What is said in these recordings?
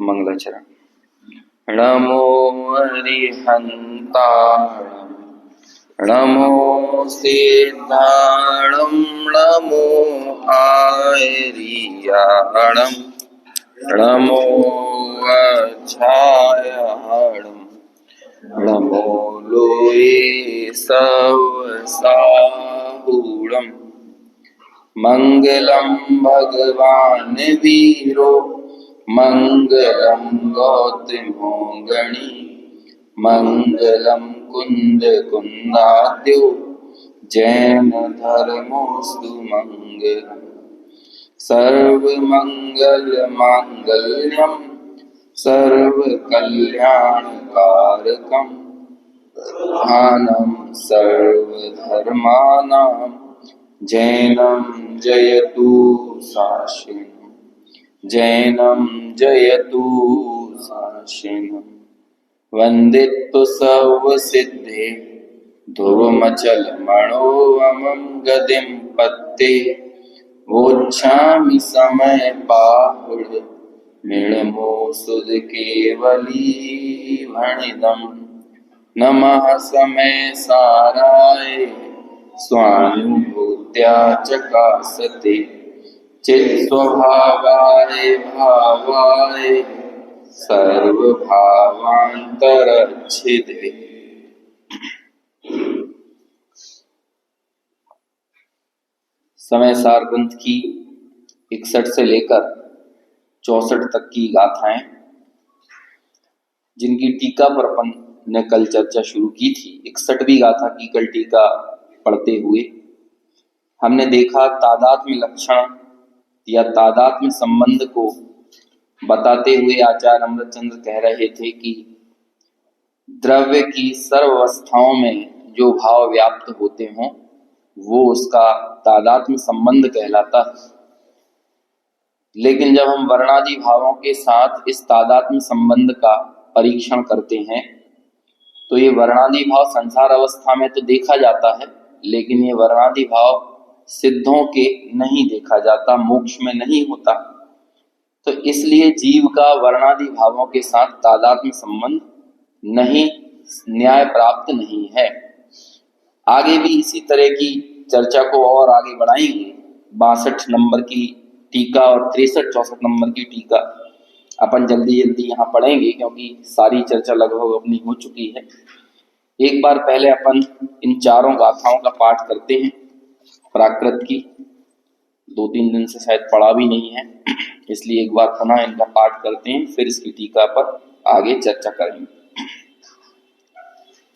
मंगलाचरण। नमो हरिहंताणं नमो सिद्धाणं नमो आयर्याणं नमो अच्छायाणं नमो लोये सवसाहूणं मंगलम भगवान वीरो मंगलम गौतमो गणी मंगलम कुंद कुंदाद्यो जैन धर्मोस्तु मंगलम सर्व मंगल मांगल्यम सर्व कल्याण कारकम प्रधानम सर्व धर्मानां जैनम जयतु साशिनम जैनम जयतु साशिनम वंदित्व सर्व सिद्धे ध्रुवमचल मणोवमं गदिं पत्ते वोच्छामि समय बाहुड मिणमो सुध केवली भणिदम् नमः समय साराय स्वानुभूत्या चकासते चित्स्वभावाय भावाय सर्वभावान्तरच्छिदे। समय सार ग्रंथ की 61 से लेकर 64 तक की गाथाएं, जिनकी टीका पर अपन ने कल चर्चा शुरू की थी। 61वीं गाथा की कल टीका पढ़ते हुए हमने देखा तादात्म्य लक्षण या तादात्म्य संबंध को बताते हुए आचार्य अमृतचंद्र कह रहे थे कि द्रव्य की सर्व अवस्थाओं में जो भाव व्याप्त होते हों वो उसका तादात्म्य संबंध कहलाता है। लेकिन जब हम वर्णादि भावों के साथ इस तादात्म्य संबंध का परीक्षण करते हैं तो ये वर्णादि भाव संसार अवस्था में तो देखा जाता है, लेकिन ये वर्णादि भाव सिद्धों के नहीं देखा जाता, मोक्ष में नहीं होता। तो इसलिए जीव का वर्णादि भावों के साथ तादात्म्य संबंध नहीं, न्याय प्राप्त नहीं है। आगे भी इसी तरह की चर्चा को और आगे बढ़ाएंगे। 62 नंबर की टीका और 63-64 नंबर की टीका अपन जल्दी जल्दी यहाँ पढ़ेंगे, क्योंकि सारी चर्चा लगभग अपनी हो चुकी है। एक बार पहले अपन इन चारों गाथाओं का पाठ करते हैं। प्राकृत की 2-3 दिन से शायद पढ़ा भी नहीं है, इसलिए एक बार पुनः इनका पाठ करते हैं, फिर इसकी टीका पर आगे चर्चा करेंगे।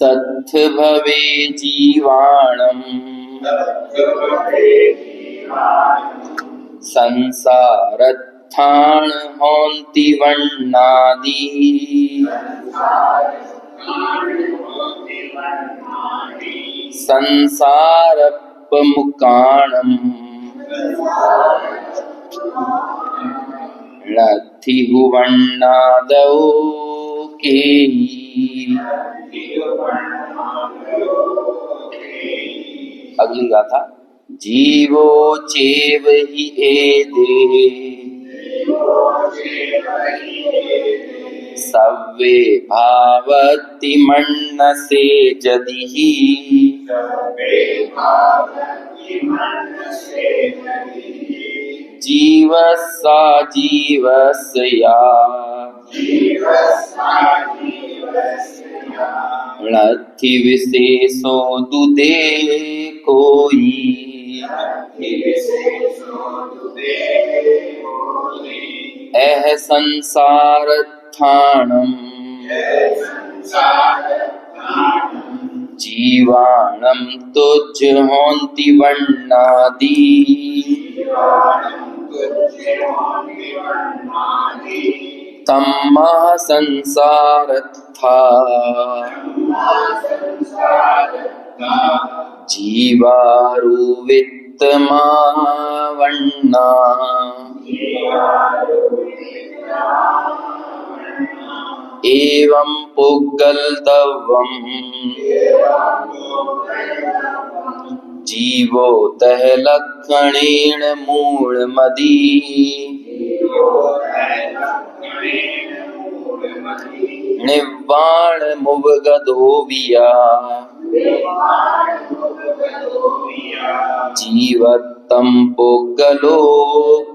तत्थ भवे जीवाणं संसारत्थान होन्ति वर्णादि संसारपमुकाणम् नत्थिहु वर्णादौ केयि अगली गाथा। जीवो चेव हि एदे सव्वे भावति मन्नसे जदिहि जीवस्सा जीवस्या नत्थि विशेषो दुदे कोई एह संसारत्थानं जीवाणं तुज्य होन्ति वर्णादि तम्मा संसारत्था जीवारुवित्तमा वर्णा एवं पुग्गलदवं जीवो तह लक्षणेन मूलमदि निवाण मुवगदोविया जीवत्तम पुगलो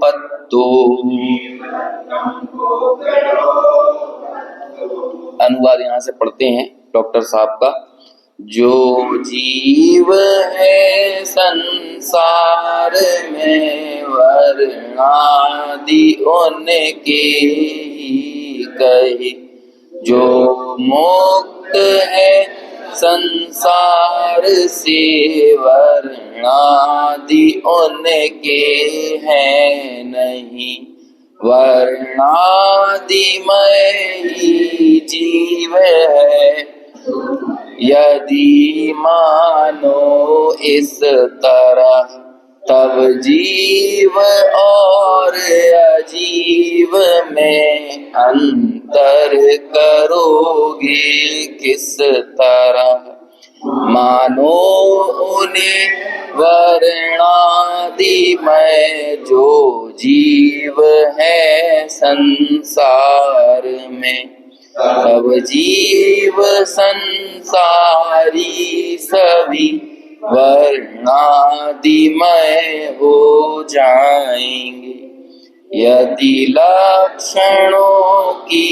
पत्तो। अनुवाद यहाँ से पढ़ते हैं डॉक्टर साहब का। जो जीव है संसार में वर्णादि उनके ही कहे, जो मुक्त है संसार से वर्णादि उनके हैं नहीं, वर्णादिमय ही जीव है। यदि मानो इस तरह तब जीव और अजीव में अंतर करोगे किस तरह। मानो उन्हें वर्णादि में जो जीव है संसार में, तब जीव संसारी सभी वर्णादिमय हो जाएंगे। यदि लक्षणों की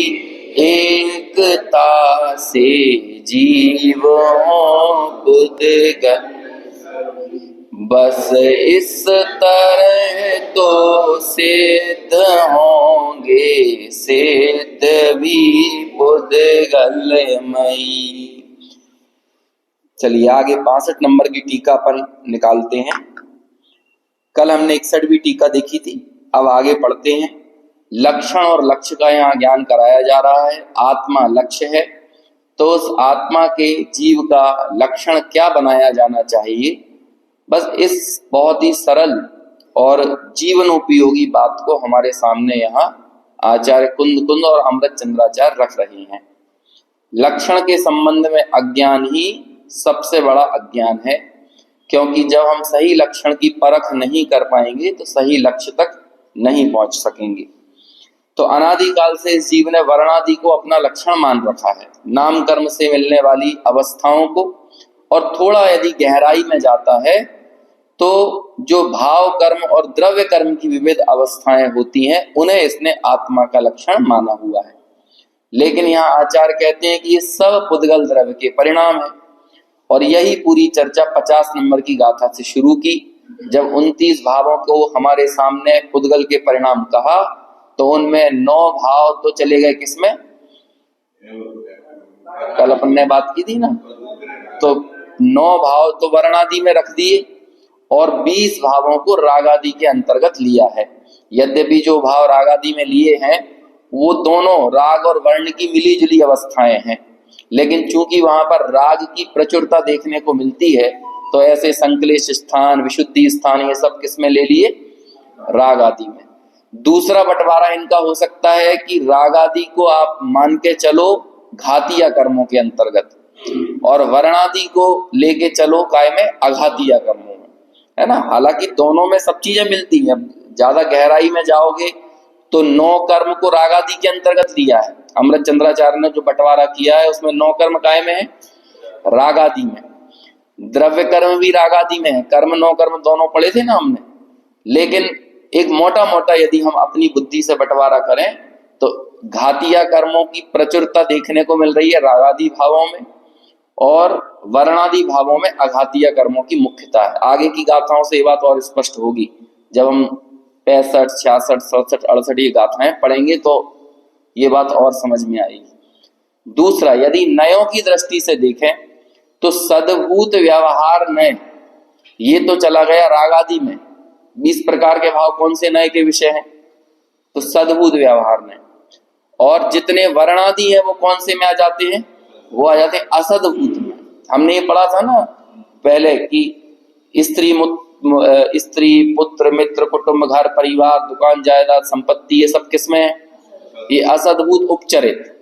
एकता से जीवों बुद्धगत, बस इस तरह तो सिद्ध होंगे सिद्ध भी बुद्धगलमयी। चलिए आगे 65 नंबर की टीका पर निकालते हैं। कल हमने 61वीं टीका देखी थी, अब आगे पढ़ते हैं। लक्षण और लक्ष्य का यहाँ ज्ञान कराया जा रहा है। आत्मा लक्ष्य है, तो उस आत्मा के जीव का लक्षण क्या बनाया जाना चाहिए, बस इस बहुत ही सरल और जीवन उपयोगी बात को हमारे सामने यहाँ आचार्य कुंद और अमृत चंद्राचार्य रख रहे हैं। लक्षण के संबंध में अज्ञान ही सबसे बड़ा अज्ञान है, क्योंकि जब हम सही लक्षण की परख नहीं कर पाएंगे तो सही लक्ष्य तक नहीं पहुंच सकेंगे। तो अनादिकाल से इस जीव ने वर्णादि को अपना लक्षण मान रखा है, नाम कर्म से मिलने वाली अवस्थाओं को, और थोड़ा यदि गहराई में जाता है तो जो भाव कर्म और द्रव्य कर्म की विविध अवस्थाएं होती हैं उन्हें इसने आत्मा का लक्षण माना हुआ है। लेकिन यहाँ आचार्य कहते हैं कि ये सब पुद्गल द्रव्य के परिणाम है, और यही पूरी चर्चा 50 नंबर की गाथा से शुरू की। जब 29 भावों को हमारे सामने पुद्गल के परिणाम कहा तो उनमें 9 भाव तो चले गए किसमें, कल अपन ने बात की थी ना, तो 9 भाव तो वर्णादि में रख दिए और 20 भावों को रागादि के अंतर्गत लिया है। यद्यपि जो भाव रागादि में लिए हैं वो दोनों राग और वर्ण की मिली जुली अवस्थाएं हैं, लेकिन चूंकि वहां पर राग की प्रचुरता देखने को मिलती है तो ऐसे संक्लेश स्थान, विशुद्धि स्थान, ये सब किसमें ले लिए, राग आदि में। दूसरा बंटवारा इनका हो सकता है कि राग आदि को आप मान के चलो घातीय कर्मों के अंतर्गत, और वर्णादि को लेके चलो काय में, अघातीय कर्मों में, है ना। हालांकि दोनों में सब चीजें मिलती हैं। ज्यादा गहराई में जाओगे तो 9 कर्म को रागादि के अंतर्गत लिया है। अमृत चंद्राचार्य ने जो बंटवारा किया है उसमें 9 कर्म काय में है, रागादि में। द्रव्य कर्म भी रागादि में है, कर्म 9 कर्म दोनों पढ़े थे ना हमने। लेकिन एक मोटा मोटा यदि हम अपनी बुद्धि से बंटवारा करें तो घातीय कर्मों की प्रचुरता देखने को मिल रही है रागादि भावों में, और वर्णादि भावों में अघातीय कर्मों की मुख्यता है। आगे की गाथाओं से ये बात और स्पष्ट होगी। जब हम 65, 66, 67, 68 ये गाथाएं पढ़ेंगे तो ये बात और समझ में आएगी। दूसरा, यदि नयों की दृष्टि से देखें तो सद्भूत व्यवहार नय, ये तो चला गया रागादि में। 20 प्रकार के भाव कौन से नय के विषय हैं, तो सद्भूत व्यवहार नय। और जितने वर्णादि हैं वो कौन से में आ जाते हैं, वो आ जाते हैं असद्भूत में। हमने ये पढ़ा था ना पहले कि स्त्री पुत्र मित्र कुटुंब घर परिवार दुकान जायदाद संपत्ति ये सब किसमें है, ये असद्भूत उपचरित।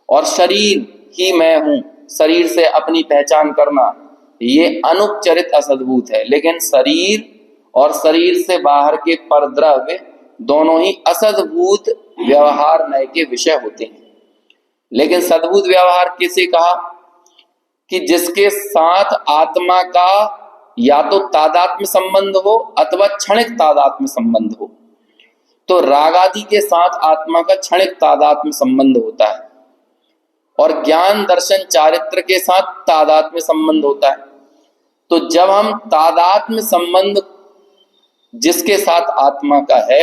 और शरीर ही मैं हूं, शरीर से अपनी पहचान करना, ये अनुपचरित असद्भूत है। लेकिन शरीर और शरीर से बाहर के परद्रव्य दोनों ही असद्भूत व्यवहार नय के विषय होते हैं। लेकिन सद्भूत व्यवहार किसे कहा कि जिसके साथ आत्मा का या तो तादात्म्य संबंध हो अथवा क्षणिक तादात्म्य संबंध हो। तो राग आदि के साथ आत्मा का क्षणिक तादात्म्य संबंध होता है और ज्ञान दर्शन चारित्र के साथ तादात्म्य संबंध होता है। तो जब हम तादात्म्य संबंध जिसके साथ आत्मा का है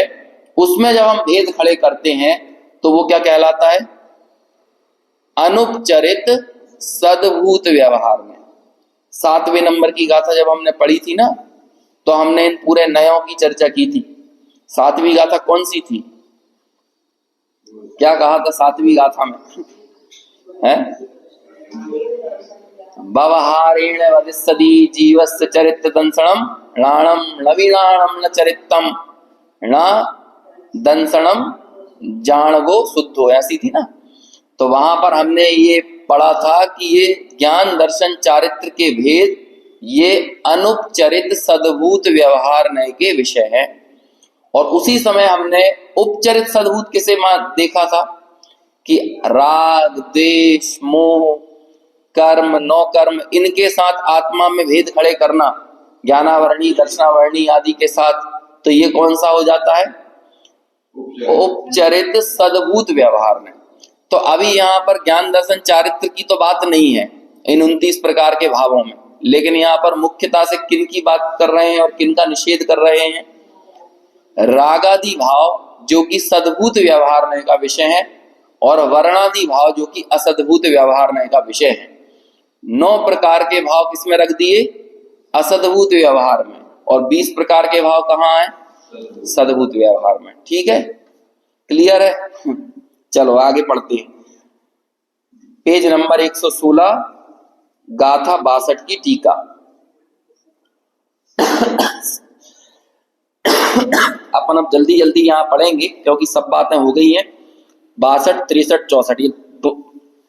उसमें जब हम भेद खड़े करते हैं तो वो क्या कहलाता है? अनुपचरित सद्भूत व्यवहार में। 7वें नंबर की गाथा जब हमने पढ़ी थी ना, तो हमने इन पूरे नयों की चर्चा की थी। 7वीं गाथा कौन सी थी? क्या कहा था 7वीं गाथा में? है व्यवहारेण वदिष्यति जीवस्य चरित्र दंसनम राणम नवीनाणम न चरित्रम न दंसनम जाणगो शुद्धो, ऐसी थी ना। तो वहां पर हमने ये पढ़ा था कि ये ज्ञान दर्शन चारित्र के भेद ये अनुपचरित सद्भूत व्यवहार नय के विषय हैं। और उसी समय हमने उपचरित सद्भूत किसे देखा था कि राग द्वेष मोह कर्म नौ कर्म इनके साथ आत्मा में भेद खड़े करना, ज्ञानावरणी दर्शनावरणी आदि के साथ, तो ये कौन सा हो जाता है? उपचरित सद्भूत व्यवहार में। तो अभी यहाँ पर ज्ञान दर्शन चारित्र की तो बात नहीं है इन 29 प्रकार के भावों में, लेकिन यहाँ पर मुख्यता से किन की बात कर रहे हैं और किन का निषेध कर रहे हैं? रागादि भाव जो कि सद्भूत व्यवहार का विषय है और वर्णादि भाव जो कि असद्भूत व्यवहार का विषय है। 9 प्रकार के भाव किसमें रख दिए? असद्भूत व्यवहार में। और 20 प्रकार के भाव कहाँ है? सद्भूत व्यवहार में। ठीक है, क्लियर है? चलो आगे पढ़ते हैं। पेज नंबर 116 गाथा 62 की टीका। अपन अब जल्दी जल्दी यहाँ पढ़ेंगे क्योंकि सब बातें हो गई हैं। 62, 63, 64 ये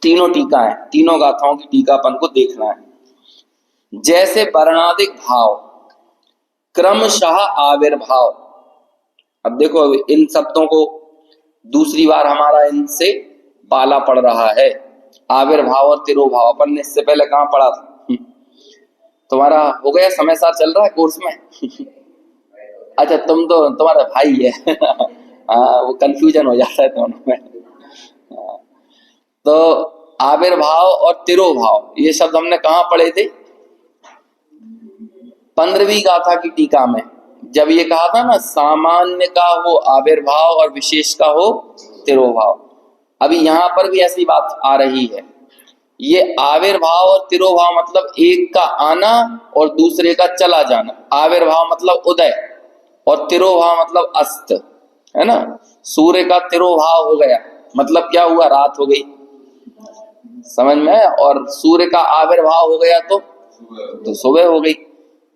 तीनों टीका है, तीनों गाथाओं की टीका अपन को देखना है। जैसे वर्णादिक भाव क्रमशः आविर्भाव। अब देखो इन शब्दों को दूसरी बार हमारा इनसे पाला पड़ रहा है। आविर्भाव और तिरोभाव अपन ने इससे पहले कहाँ पढ़ा था? तुम्हारा हो गया, समय सार चल रहा है कोर्स में? अच्छा, तुम्हारा भाई है। वो कंफ्यूजन हो जाता है दोनों में। तो आविर्भाव और तिरोभाव ये शब्द हमने कहाँ पढ़े थे? 15वीं गाथा की टीका में, जब ये कहा था ना सामान्य का हो आविर्भाव और विशेष का हो तिरोभाव। अभी यहाँ पर भी ऐसी बात आ रही है। ये आविर्भाव और तिरोभाव मतलब एक का आना और दूसरे का चला जाना। आविर्भाव मतलब उदय और तिरोभाव मतलब अस्त, है ना। सूर्य का तिरोभाव हो गया मतलब क्या हुआ? रात हो गई, समझ में। और सूर्य का आविर्भाव हो गया तो सुबह हो गई।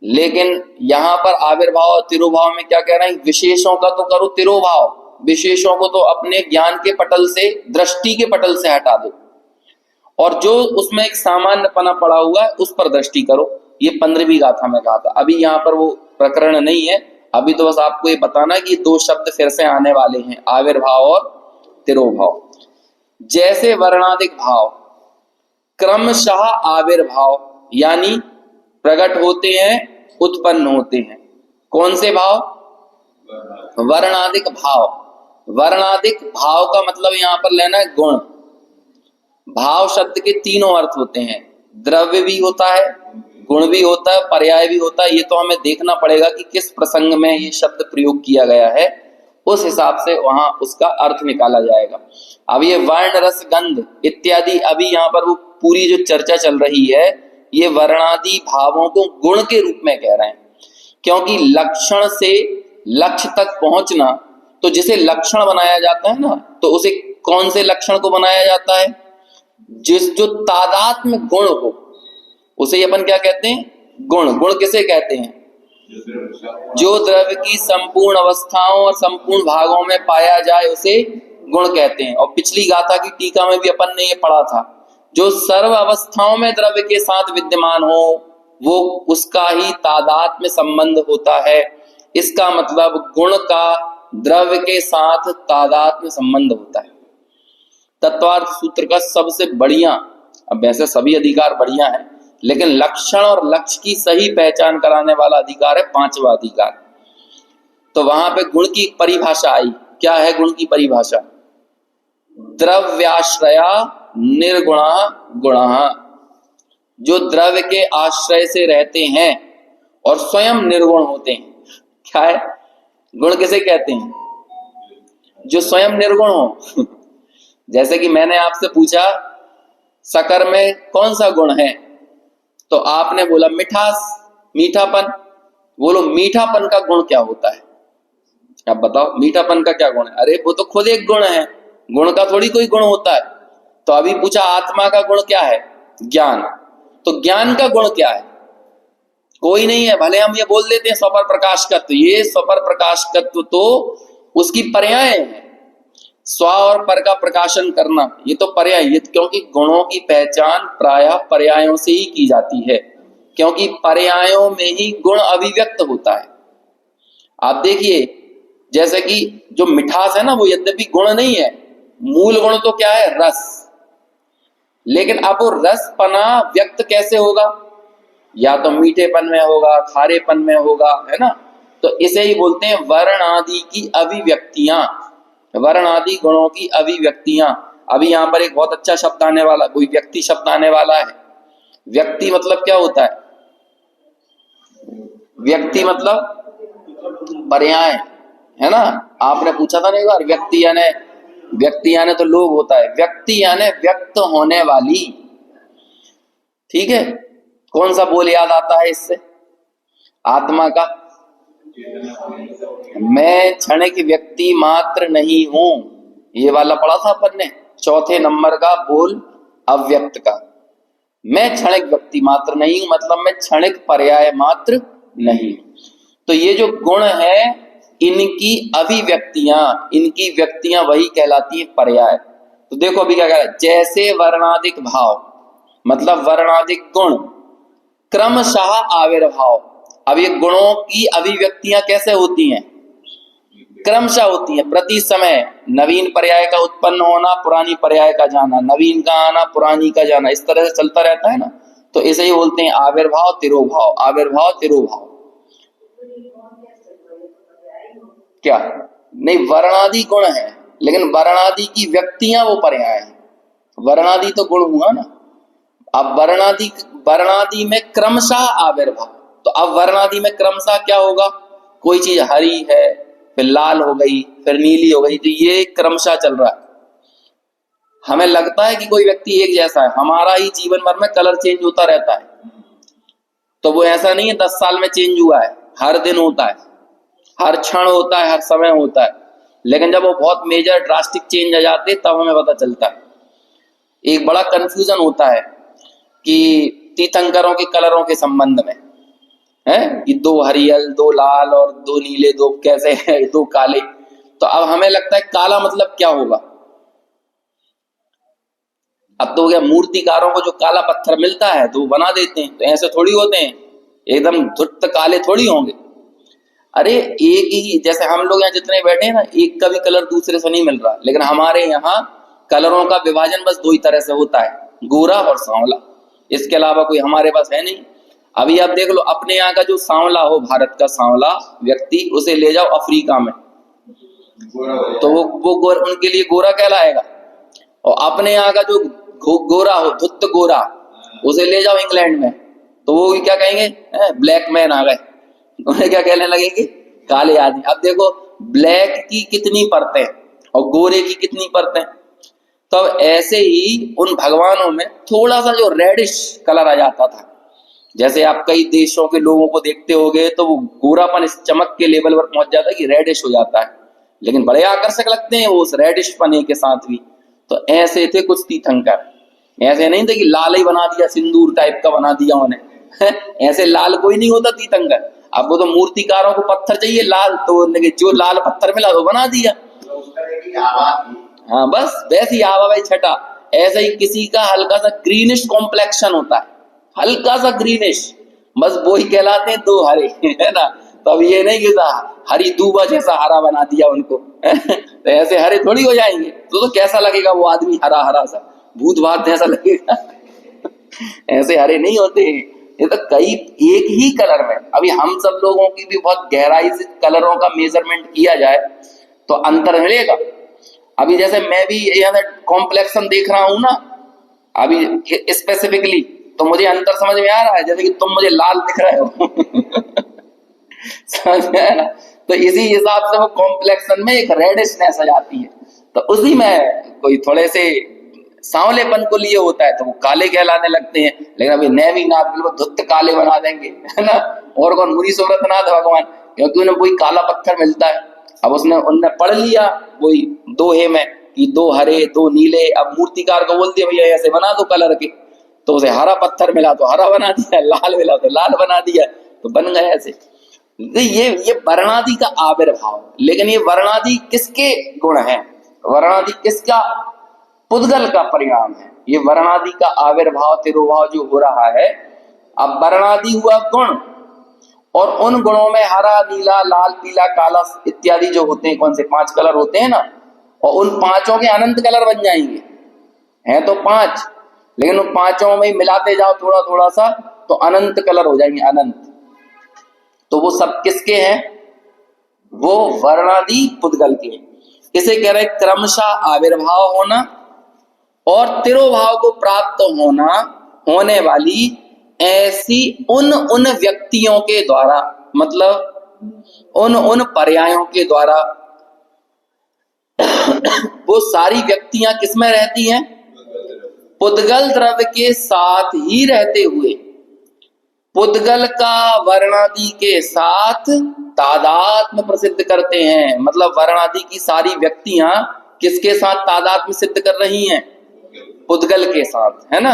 लेकिन यहाँ पर आविर्भाव और तिरोभाव में क्या कह रहे हैं? विशेषों का तो करो तिरोभाव, विशेषों को तो अपने ज्ञान के पटल से, दृष्टि के पटल से हटा दो, और जो उसमें एक सामान्यपना पड़ा हुआ है उस पर दृष्टि करो। ये 15वीं गाथा में कहा था। अभी यहाँ पर वो प्रकरण नहीं है, अभी तो बस आपको ये बताना कि 2 शब्द फिर से आने वाले हैं, आविर्भाव और तिरोभाव। जैसे वर्णादिक भाव क्रमशः आविर्भाव यानी प्रकट होते हैं, उत्पन्न होते हैं। कौन से भाव? वर्णादिक भाव। वर्णादिक भाव का मतलब यहाँ पर लेना है गुण। भाव शब्द के तीनों अर्थ होते हैं, द्रव्य भी होता है, गुण भी होता है, पर्याय भी होता है। ये तो हमें देखना पड़ेगा कि किस प्रसंग में ये शब्द प्रयोग किया गया है, उस हिसाब से वहां उसका अर्थ निकाला जाएगा। अब ये वर्ण रस गंध इत्यादि, अभी यहाँ पर वो पूरी जो चर्चा चल रही है ये वर्णादि भावों को गुण के रूप में कह रहे हैं, क्योंकि लक्षण से लक्ष्य तक पहुंचना, तो जिसे लक्षण बनाया जाता है ना, तो उसे कौन से लक्षण को बनाया जाता है? जो तादात्म्य गुण हो उसे अपन क्या कहते हैं? गुण। गुण किसे कहते हैं? जो द्रव्य की संपूर्ण अवस्थाओं और संपूर्ण भागों में पाया जाए उसे गुण कहते हैं। और पिछली गाथा की टीका में भी अपन ने ये पढ़ा था, जो सर्व अवस्थाओं में द्रव्य के साथ विद्यमान हो वो उसका ही तादात्म्य संबंध होता है। इसका मतलब गुण का द्रव्य के साथ तादात्म्य संबंध होता है। तत्वार्थ सूत्र का सबसे बढ़िया, अब वैसे सभी अधिकार बढ़िया है, लेकिन लक्षण और लक्ष्य की सही पहचान कराने वाला अधिकार है पांचवा अधिकार। तो वहां पे गुण की परिभाषा आई। क्या है गुण की परिभाषा? द्रव्याश्रया निर्गुणा गुणः, जो द्रव्य के आश्रय से रहते हैं और स्वयं निर्गुण होते हैं। क्या है? गुण किसे कहते हैं? जो स्वयं निर्गुण हो। जैसे कि मैंने आपसे पूछा शक्कर में कौन सा गुण है, तो आपने बोला मिठास, मीठापन। बोलो मीठापन का गुण क्या होता है? अब बताओ मीठापन का क्या गुण है? अरे वो तो खुद एक गुण है, गुण का थोड़ी कोई गुण होता है। तो अभी पूछा आत्मा का गुण क्या है? ज्ञान। तो ज्ञान का गुण क्या है? कोई नहीं है। भले हम ये बोल देते हैं स्वपर प्रकाशकत्व, ये स्वपर प्रकाशकत्व तो उसकी पर्याय है। स्व और पर का प्रकाशन करना ये तो पर्याय, ये क्योंकि गुणों की पहचान प्रायः पर्यायों से ही की जाती है, क्योंकि पर्यायों में ही गुण अभिव्यक्त होता है। आप देखिए जैसे कि जो मिठास है ना, वो यद्यपि गुण नहीं है, मूल गुण तो क्या है? रस। लेकिन अब वो रसपना व्यक्त कैसे होगा? या तो मीठेपन में होगा, खारेपन में होगा, है ना। तो इसे ही बोलते हैं वर्ण आदि की अभिव्यक्तियां, वर्ण आदि गुणों की अभिव्यक्तियां। अभी यहाँ पर एक बहुत अच्छा शब्द आने वाला, कोई व्यक्ति शब्द आने वाला है। व्यक्ति मतलब क्या होता है? व्यक्ति मतलब पर्याय, है ना। आपने पूछा था ना एक बार, व्यक्ति यानी तो लोग होता है, व्यक्ति यानी व्यक्त होने वाली। ठीक है। कौन सा बोल याद आता है इससे? आत्मा का, मैं क्षणिक व्यक्ति मात्र नहीं हूं। ये वाला पढ़ा था अपन ने, चौथे नंबर का बोल अव्यक्त का। मैं क्षणिक व्यक्ति मात्र नहीं हूं, मतलब मैं क्षणिक पर्याय मात्र नहीं। तो ये जो गुण है इनकी इनकी व्यक्तियां वही कहलाती है पर्याय। तो देखो अभी क्या कह रहा है, जैसे वर्णाधिक भाव मतलब वर्णाधिक गुण क्रमशः आविर्भाव। अब ये गुणों की अभिव्यक्तियां कैसे होती हैं? क्रमशः होती हैं। प्रति समय नवीन पर्याय का उत्पन्न होना, पुरानी पर्याय का जाना, नवीन का आना, पुरानी का जाना, इस तरह से चलता रहता है ना। तो इसे ही बोलते हैं आविर्भाव तिरोभाव, आविर्भाव तिरोभाव। क्या नहीं, वर्णादि गुण है, लेकिन वर्णादि की व्यक्तियां वो पर्याय है। वर्णादि तो गुण हुआ ना। अब वर्णादि में क्रमशः आविर्भाव। तो अब वर्णादि में क्रमशः क्या होगा? कोई चीज हरी है, फिर लाल हो गई, फिर नीली हो गई, तो ये क्रमशः चल रहा है। हमें लगता है कि कोई व्यक्ति एक जैसा है, हमारा ही जीवन भर में कलर चेंज होता रहता है। तो वो ऐसा नहीं है 10 साल में चेंज हुआ है, हर दिन होता है, हर क्षण होता है, हर समय होता है। लेकिन जब वो बहुत मेजर ड्रास्टिक चेंज आ जाते हैं तब हमें पता चलता है। एक बड़ा कंफ्यूजन होता है कि तीर्थंकरों के कलरों के संबंध में है कि 2 हरियल, 2 लाल और 2 नीले, 2 कैसे है, 2 काले। तो अब हमें लगता है काला मतलब क्या होगा? अब तो क्या मूर्तिकारों को जो काला पत्थर मिलता है तो वो बना देते हैं, तो ऐसे थोड़ी होते हैं, एकदम धुत काले थोड़ी होंगे। अरे एक ही, जैसे हम लोग यहाँ जितने बैठे हैं ना, एक का भी कलर दूसरे से नहीं मिल रहा, लेकिन हमारे यहाँ कलरों का विभाजन बस 2 ही तरह से होता है, गोरा और सांवला। इसके अलावा कोई हमारे पास है नहीं। अभी आप देख लो, अपने यहाँ का जो सांवला हो, भारत का सांवला व्यक्ति, उसे ले जाओ अफ्रीका में तो वो उनके लिए गोरा कहलाएगा। और अपने यहाँ का जो गोरा हो, धुत गोरा, उसे ले जाओ इंग्लैंड में तो वो क्या कहेंगे? ब्लैक मैन आ गए। उन्हें क्या कहने लगेंगे? काले आदमी। अब देखो ब्लैक की कितनी परतें और गोरे की कितनी परतें। तो अब ऐसे ही उन भगवानों में थोड़ा सा जो रेडिश कलर आ जाता था, जैसे आप कई देशों के लोगों को देखते होंगे तो वो गोरापन इस चमक के लेवल पर पहुंच जाता है कि रेडिश हो जाता है, लेकिन बड़े आकर्षक लगते हैं वो उस रेडिश पने के साथ भी। तो ऐसे थे कुछ तीर्थंकर, ऐसे नहीं थे कि लाल ही बना दिया, सिंदूर टाइप का बना दिया उन्हें। ऐसे लाल कोई नहीं होता तीर्थंकर। अब वो तो मूर्तिकारों को पत्थर चाहिए लाल, तो जो लाल पत्थर मिला वो बना दिया। हाँ बस वैसी आवा भाई छटा। ऐसा ही किसी का हल्का सा ग्रीनिश कॉम्प्लेक्शन होता है, हल्का सा ग्रीनिश, बस वो ही कहलाते हैं 2 हरे, है ना। तो अब ये नहीं कि हरी दूबा जैसा हरा बना दिया उनको। तो ऐसे हरे थोड़ी हो जाएंगे। तो कैसा लगेगा वो आदमी, हरा हरा सा भूत भात जैसा लगेगा। ऐसे हरे नहीं होते हैं, ये तो कई एक ही कलर में। अभी हम सब लोगों की भी बहुत गहराई से कलरों का मेजरमेंट किया जाए तो अंतर मिलेगा। अभी जैसे मैं भी यहाँ कॉम्प्लेक्शन देख रहा हूं ना अभी स्पेसिफिकली, तो मुझे अंतर समझ में आ रहा है, जैसे कि तुम मुझे लाल दिख रहे हो। समझ में आया ना? तो इसी हिसाब से वो कॉम्प्लेक्शन में एक रेडिशनेस आ जाती है, तो उसी में कोई थोड़े से सांवलेपन को लिए होता है तो वो काले कहलाने लगते हैं। लेकिन अभी नेवी नाथ बिल्कुल धुत काले बना देंगे, है ना। और कौन, मुरी सूरतनाथ भगवान, क्योंकि उन्हें वही काला पत्थर मिलता है। अब उनने पढ़ लिया वही दोहे में कि दो हरे दो नीले, अब मूर्तिकार को बोल दिया भैया ऐसे बना दो कलर के, तो उसे हरा पत्थर मिला तो हरा बना दिया, लाल मिला तो लाल बना दिया, तो बन गया ऐसे। ये वर्णादि का आविर्भाव। लेकिन ये वर्णादि किसके गुण है? वर्णादि किसका? पुद्गल का परिणाम है। ये वर्णादि का आविर्भाव तिरोभाव जो हो रहा है, अब वर्णादि हुआ गुण, और उन गुणों में हरा नीला लाल पीला काला इत्यादि जो होते हैं, कौन से 5 कलर होते हैं ना, और उन पांचों के अनंत कलर बन जाएंगे। हैं तो 5, लेकिन उन पांचों में मिलाते जाओ थोड़ा थोड़ा सा तो अनंत कलर हो जाएंगे, अनंत। तो वो सब किसके हैं? वो वर्णादि पुद्गल के। इसे कह रहे क्रमशः आविर्भाव होना और तिरोभाव को प्राप्त होना होने वाली ऐसी उन व्यक्तियों के द्वारा, मतलब उन पर्यायों के द्वारा। वो सारी व्यक्तियां किसमें रहती हैं? पुद्गल द्रव्य के साथ ही रहते हुए पुद्गल का वर्णादि के साथ तादात्म्य प्रसिद्ध करते हैं। मतलब वर्णादि की सारी व्यक्तियां किसके साथ तादात्म्य सिद्ध कर रही हैं? पुद्गल के साथ, है ना।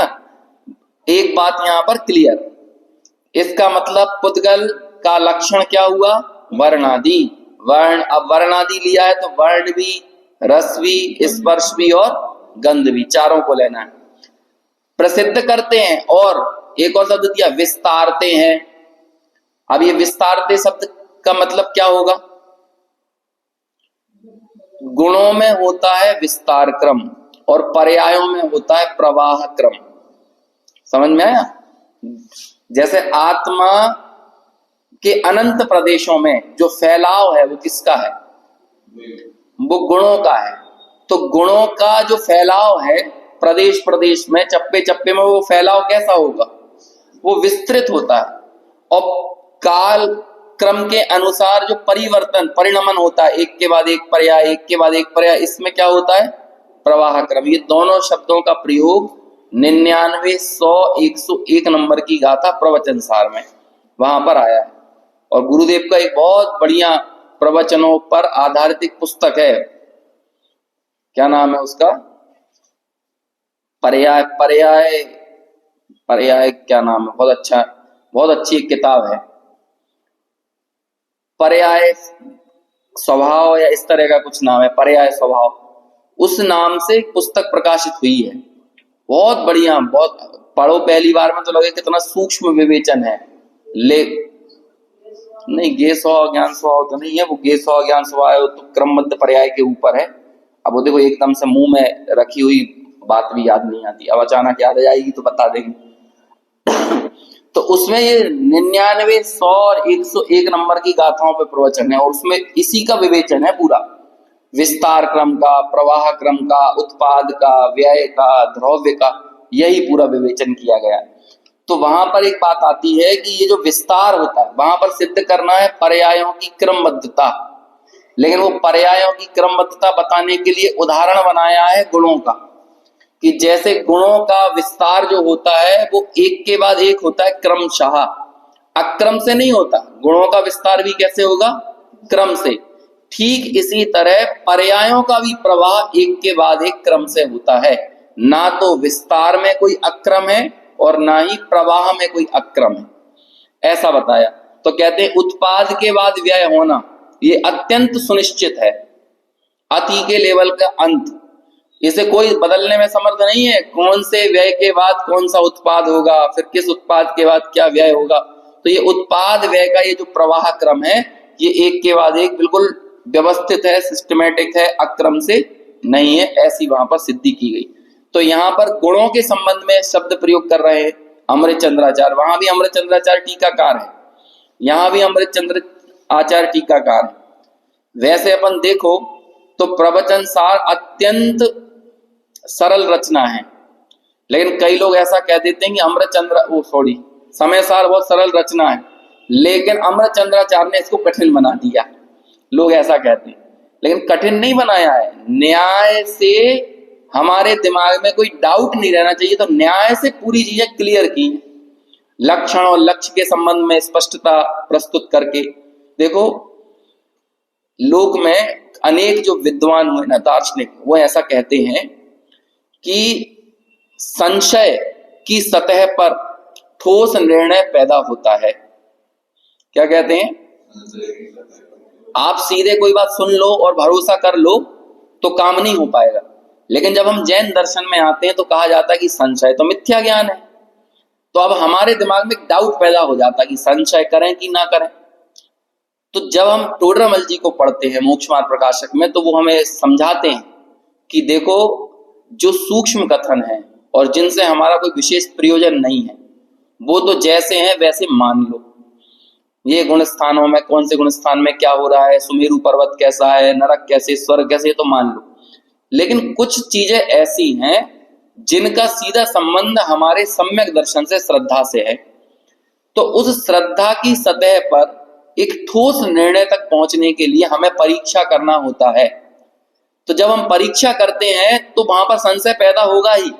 एक बात यहां पर क्लियर, इसका मतलब पुद्गल का लक्षण क्या हुआ? वर्णादि। वर्ण, अब वर्णादि लिया है तो वर्ण भी, रस भी, स्पर्श भी और गंध भी, चारों को लेना है। प्रसिद्ध करते हैं, और एक और शब्द दिया विस्तारते हैं। अब ये विस्तारते शब्द का मतलब क्या होगा? गुणों में होता है विस्तार क्रम और पर्यायों में होता है प्रवाह क्रम। समझ में आया? जैसे आत्मा के अनंत प्रदेशों में जो फैलाव है वो किसका है? वो गुणों का है। तो गुणों का जो फैलाव है प्रदेश प्रदेश में, चप्पे चप्पे में, वो फैलाव कैसा होगा? वो विस्तृत होता है। और काल क्रम के अनुसार जो परिवर्तन परिणमन होता है, एक के बाद एक पर्याय, एक के बाद एक पर्याय, इसमें क्या होता है? प्रवाह क्रम। ये दोनों शब्दों का प्रयोग 99, 100, 101 नंबर की गाथा प्रवचन सार में वहां पर आया है। और गुरुदेव का एक बहुत बढ़िया प्रवचनों पर आधारित एक पुस्तक है, क्या नाम है उसका? पर्याय पर्याय पर्याय क्या नाम है? बहुत अच्छा, बहुत अच्छी एक किताब है, पर्याय स्वभाव या इस तरह का कुछ नाम है, पर्याय स्वभाव, उस नाम से पुस्तक प्रकाशित हुई है। बहुत बढ़िया, बहुत पढ़ो पहली बार में तो लगे कितना सूक्ष्म विवेचन है। ले नहीं, गे स्वभाव ज्ञान स्वभाव तो नहीं है, वो गे स्वभाव ज्ञान स्वभाव है तो क्रमबद्ध पर्याय के ऊपर है। अब वो देखो एकदम से मुंह में रखी हुई बात भी याद नहीं आती, अब अचानक याद आ जाएगी तो बता देंगे। तो उसमें ये 99, 100 और 101 नंबर की गाथाओं पे प्रवचन है, और उसमें इसी का विवेचन है पूरा, विस्तार क्रम का, प्रवाह क्रम का, उत्पाद का, व्यय का, द्रव्य का, यही पूरा विवेचन किया गया है। तो वहां पर एक बात आती है कि ये जो विस्तार होता है वहां पर सिद्ध करना है पर्यायों की क्रमबद्धता। लेकिन वो पर्यायों की क्रमबद्धता बताने के लिए उदाहरण बनाया है गुणों का, कि जैसे गुणों का विस्तार जो होता है वो एक के बाद एक होता है क्रमशः, अक्रम से नहीं होता। गुणों का विस्तार भी कैसे होगा? क्रम से। ठीक इसी तरह पर्यायों का भी प्रवाह एक के बाद एक क्रम से होता है, ना तो विस्तार में कोई अक्रम है और ना ही प्रवाह में कोई अक्रम है, ऐसा बताया। तो कहते हैं उत्पाद के बाद व्यय होना ये अत्यंत सुनिश्चित है, अति के लेवल का अंत, इसे कोई बदलने में समर्थ नहीं है। कौन से व्यय के बाद कौन सा उत्पाद होगा, फिर किस उत्पाद के बाद क्या व्यय होगा। तो ये उत्पाद व्यय का ये जो प्रवाह क्रम है ये एक के बाद एक बिल्कुल व्यवस्थित है, सिस्टमेटिक है, अक्रम से नहीं है, ऐसी वहां पर सिद्धि की गई। तो यहाँ पर गुणों के संबंध में शब्द प्रयोग कर रहे हैं अमृतचंद्राचार्य, वहां भी अमृतचंद्राचार्य टीकाकार है, यहाँ भी अमृतचंद्र आचार्य टीकाकार है। वैसे अपन देखो तो प्रवचन सार अत्यंत सरल रचना है, लेकिन कई लोग ऐसा कह देते हैं कि समय सार बहुत सरल रचना है, लेकिन अमृतचंद्राचार्य ने इसको कठिन बना दिया। लोग ऐसा कहते हैं, लेकिन कठिन नहीं बनाया है। न्याय से हमारे दिमाग में कोई डाउट नहीं रहना चाहिए, तो न्याय से पूरी चीजें क्लियर की हैं, लक्षण और लक्ष्य के संबंध में स्पष्टता प्रस्तुत करके। देखो लोक में अनेक जो विद्वान हुए ना, दार्शनिक, वो ऐसा कहते हैं कि संशय की सतह पर ठोस निर्णय पैदा होता है। क्या कहते हैं? आप सीधे कोई बात सुन लो और भरोसा कर लो तो काम नहीं हो पाएगा, लेकिन जब हम जैन दर्शन में आते हैं तो कहा जाता है कि संशय तो मिथ्या ज्ञान है। तो अब हमारे दिमाग में डाउट पैदा हो जाता है कि संशय करें कि ना करें। तो जब हम टोडरमल जी को पढ़ते हैं मोक्ष मार्ग प्रकाशक में, तो वो हमें समझाते हैं कि देखो जो सूक्ष्म कथन है और जिनसे हमारा कोई विशेष प्रयोजन नहीं है, वो तो जैसे हैं वैसे मान लो। ये गुण स्थानों में कौन से गुण स्थान में क्या हो रहा है, सुमेरु पर्वत कैसा है, नरक कैसे, स्वर्ग कैसे, तो मान लो। लेकिन कुछ चीजें ऐसी हैं जिनका सीधा संबंध हमारे सम्यक दर्शन से, श्रद्धा से है। तो उस श्रद्धा की सतह पर एक ठोस निर्णय तक पहुंचने के लिए हमें परीक्षा करना होता है। तो जब हम परीक्षा करते हैं तो वहां पर संशय पैदा होगा ही,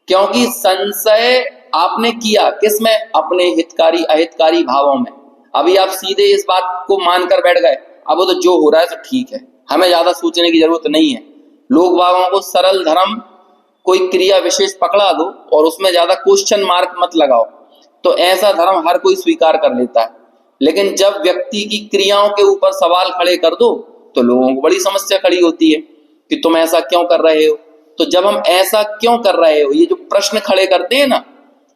क्योंकि संशय आपने किया किसमें? अपने हितकारी अहितकारी भावों में। अभी आप सीधे इस बात को मानकर बैठ गए, अब वो तो जो हो रहा है तो ठीक है, हमें ज्यादा सोचने की जरूरत नहीं है। लोग बागों को सरल धर्म, कोई क्रिया विशेष पकड़ा दो और उसमें ज्यादा क्वेश्चन मार्क मत लगाओ, तो ऐसा धर्म हर कोई स्वीकार कर लेता है। लेकिन जब व्यक्ति की क्रियाओं के ऊपर सवाल खड़े कर दो तो लोगों को बड़ी समस्या खड़ी होती है कि तुम ऐसा क्यों कर रहे हो। तो जब हम ऐसा क्यों कर रहे हो, ये जो प्रश्न खड़े करते हैं ना,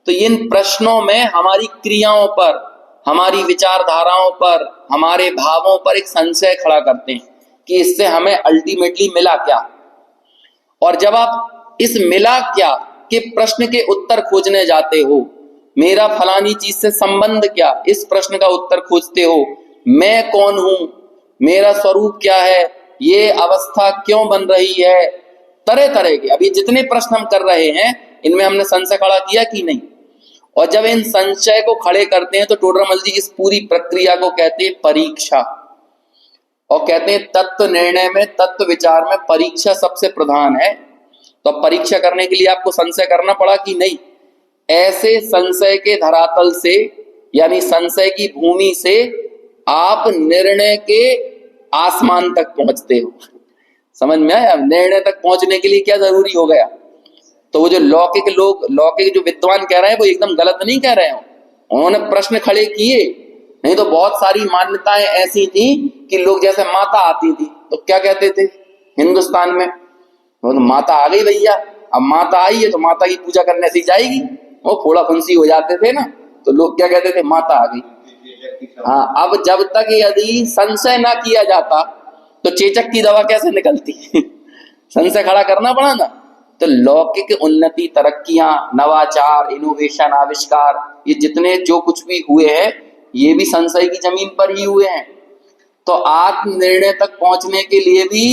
तो इन प्रश्नों में हमारी क्रियाओं पर, हमारी विचारधाराओं पर, हमारे भावों पर एक संशय खड़ा करते हैं कि इससे हमें अल्टीमेटली मिला क्या। और जब आप इस मिला क्या के प्रश्न के उत्तर खोजने जाते हो, मेरा फलानी चीज से संबंध क्या, इस प्रश्न का उत्तर खोजते हो, मैं कौन हूं, मेरा स्वरूप क्या है, ये अवस्था क्यों बन रही है, तरह तरह के अभी जितने प्रश्न हम कर रहे हैं इनमें हमने संशय खड़ा किया कि नहीं। और जब इन संशय को खड़े करते हैं तो टोडरमल जी इस पूरी प्रक्रिया को कहते हैं परीक्षा, और कहते हैं तत्व निर्णय में, तत्व विचार में परीक्षा सबसे प्रधान है। तो अब परीक्षा करने के लिए आपको संशय करना पड़ा कि नहीं। ऐसे संशय के धरातल से, यानी संशय की भूमि से आप निर्णय के आसमान तक पहुंचते हो। समझ में आया? निर्णय तक पहुंचने के लिए क्या जरूरी हो गया। तो वो जो लौकिक लोग, लौकिक जो विद्वान कह रहे हैं, वो एकदम गलत नहीं कह रहे हो, उन्होंने प्रश्न खड़े किए। नहीं तो बहुत सारी मान्यताएं ऐसी थी कि लोग, जैसे माता आती थी तो क्या कहते थे हिंदुस्तान में, वो तो माता आ गई भैया, अब माता आई है तो माता की पूजा करने से जाएगी। वो फोड़ा फुंसी हो जाते थे ना, तो लोग क्या कहते थे, माता आ गई। हाँ, अब जब तक यदि संशय ना किया जाता तो चेचक की दवा कैसे निकलती संशय खड़ा करना पड़ा ना। तो लौकिक उन्नति, तरक्कियां, नवाचार, इनोवेशन, आविष्कार, ये जितने जो कुछ भी हुए हैं, ये भी संशय की जमीन पर ही हुए हैं। तो आत्म निर्णय तक पहुंचने के लिए भी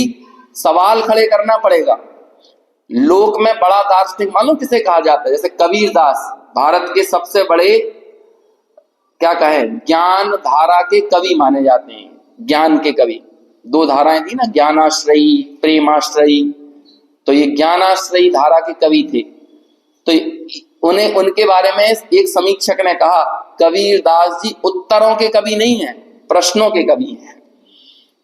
सवाल खड़े करना पड़ेगा। लोक में बड़ा दार्शनिक मालूम किसे कहा जाता है? जैसे कबीरदास भारत के सबसे बड़े, क्या कहें, ज्ञान धारा के कवि माने जाते हैं। ज्ञान के कवि, दो धाराएं थी ना, ज्ञानाश्रयी, प्रेमाश्रयी। तो ये ज्ञानाश्रयी धारा के कवि थे। तो उन्हें, उनके बारे में एक समीक्षक ने कहा, कबीरदास जी उत्तरों के कवि नहीं है, प्रश्नों के कवि हैं।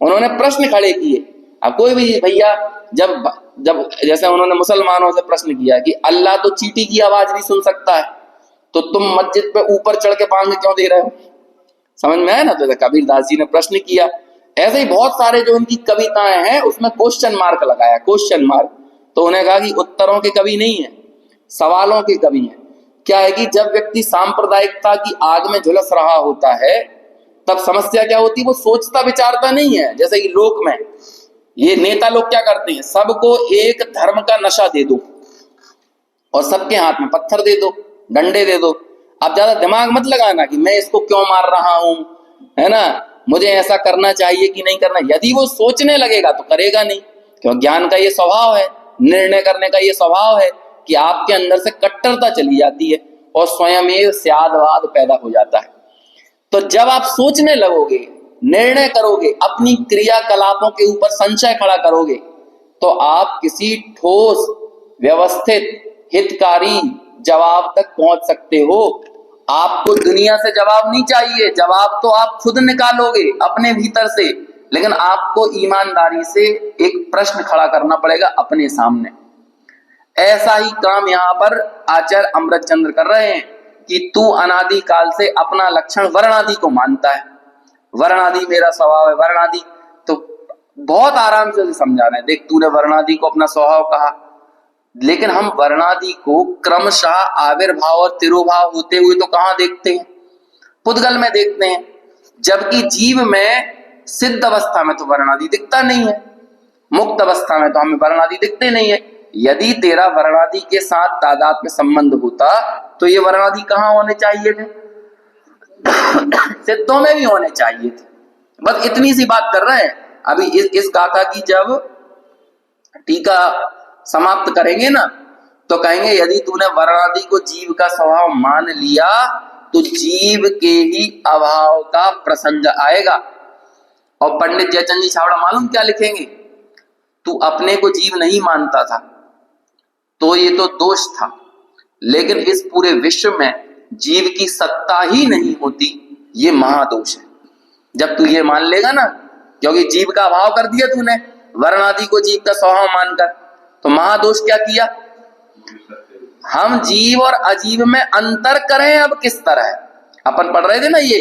उन्होंने प्रश्न खड़े किए। अब कोई भी भैया जब जैसे उन्होंने मुसलमानों से प्रश्न किया कि अल्लाह तो चींटी की आवाज भी सुन सकता है, तो तुम मस्जिद पे ऊपर चढ़ के बांग क्यों दे रहे हो? समझ में आया ना? तो कबीरदास जी ने प्रश्न किया। ऐसे ही बहुत सारे जो उनकी कविताएं हैं उसमें क्वेश्चन मार्क लगाया, क्वेश्चन मार्क। तो उन्हें कहा कि उत्तरों के कवि नहीं है, सवालों के कवि हैं। क्या है कि जब व्यक्ति सांप्रदायिकता की आग में झुलस रहा होता है तब समस्या क्या होती है, वो सोचता विचारता नहीं है। जैसे कि लोक में ये नेता लोग क्या करते हैं, सबको एक धर्म का नशा दे दो और सबके हाथ में पत्थर दे दो, डंडे दे दो। अब ज्यादा दिमाग मत लगाना कि मैं इसको क्यों मार रहा हूं, है ना, मुझे ऐसा करना चाहिए कि नहीं करना। यदि वो सोचने लगेगा तो करेगा नहीं, क्यों, ज्ञान का ये स्वभाव है, निर्णय करने का ये स्वभाव है कि आपके अंदर से कट्टरता चली जाती है और स्वयं स्यादवाद पैदा हो जाता है। तो जब आप सोचने लगोगे, निर्णय करोगे, अपनी क्रियाकलापों के ऊपर संशय खड़ा करोगे, तो आप किसी ठोस, व्यवस्थित, हितकारी जवाब तक पहुंच सकते हो। आपको दुनिया से जवाब नहीं चाहिए, जवाब तो आप खुद निकालोगे अपने भीतर से, लेकिन आपको ईमानदारी से एक प्रश्न खड़ा करना पड़ेगा अपने सामने। ऐसा ही काम यहाँ पर आचार्य अमृतचंद्र कर रहे हैं कि तू अनादि काल से अपना लक्षण वर्णादि को मानता है, वर्णादि मेरा स्वभाव है, वर्णादि। तो बहुत आराम से समझा रहे हैं, देख तूने वर्णादि को अपना स्वभाव कहा, लेकिन हम वर्णादि को क्रमशः आविर्भाव और तिरोभाव होते हुए तो कहां देखते हैं, पुद्गल में देखते हैं। जबकि जीव में सिद्ध अवस्था में तो वर्णादि दिखता नहीं है, मुक्त अवस्था में तो हमें वर्णादि दिखते नहीं है। यदि तेरा वर्णादि के साथ तादात्म्य संबंध होता तो ये वर्णादि कहाँ होने चाहिए थे, सिद्धों में भी होने चाहिए थे। बस इतनी सी बात कर रहे हैं। अभी इस गाथा की जब टीका समाप्त करेंगे ना, तो कहेंगे यदि तूने वर्णादि को जीव का स्वभाव मान लिया तो जीव के ही अभाव का प्रसंग आएगा। और पंडित जयचंद जी छाबड़ा मालूम क्या लिखेंगे, तू अपने को जीव नहीं मानता था तो ये तो दोष था, लेकिन इस पूरे विश्व में जीव की सत्ता ही नहीं होती, ये महादोष है। जब तू ये मान लेगा ना, क्योंकि जीव का अभाव कर दिया तूने वर्णादि को जीव का स्वभाव मानकर, तो महादोष क्या किया। हम जीव और अजीव में अंतर करें अब किस तरह, अपन पढ़ रहे थे ना ये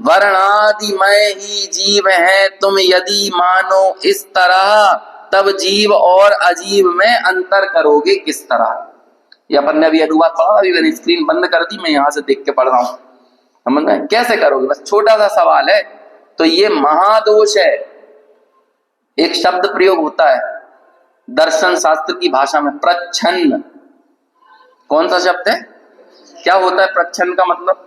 वर्णादिमय ही जीव है तुम यदि मानो इस तरह, तब जीव और अजीव में अंतर करोगे किस तरह। ये अपन ने अभी अनुवाद पढ़ा, अभी मैंने स्क्रीन बंद कर दी, मैं यहां से देख के पढ़ रहा हूं, समझ में कैसे करोगे, बस छोटा सा सवाल है। तो ये महादोष है। एक शब्द प्रयोग होता है दर्शन शास्त्र की भाषा में, प्रच्छन्न। कौन सा शब्द है, क्या होता है प्रच्छन्न का मतलब?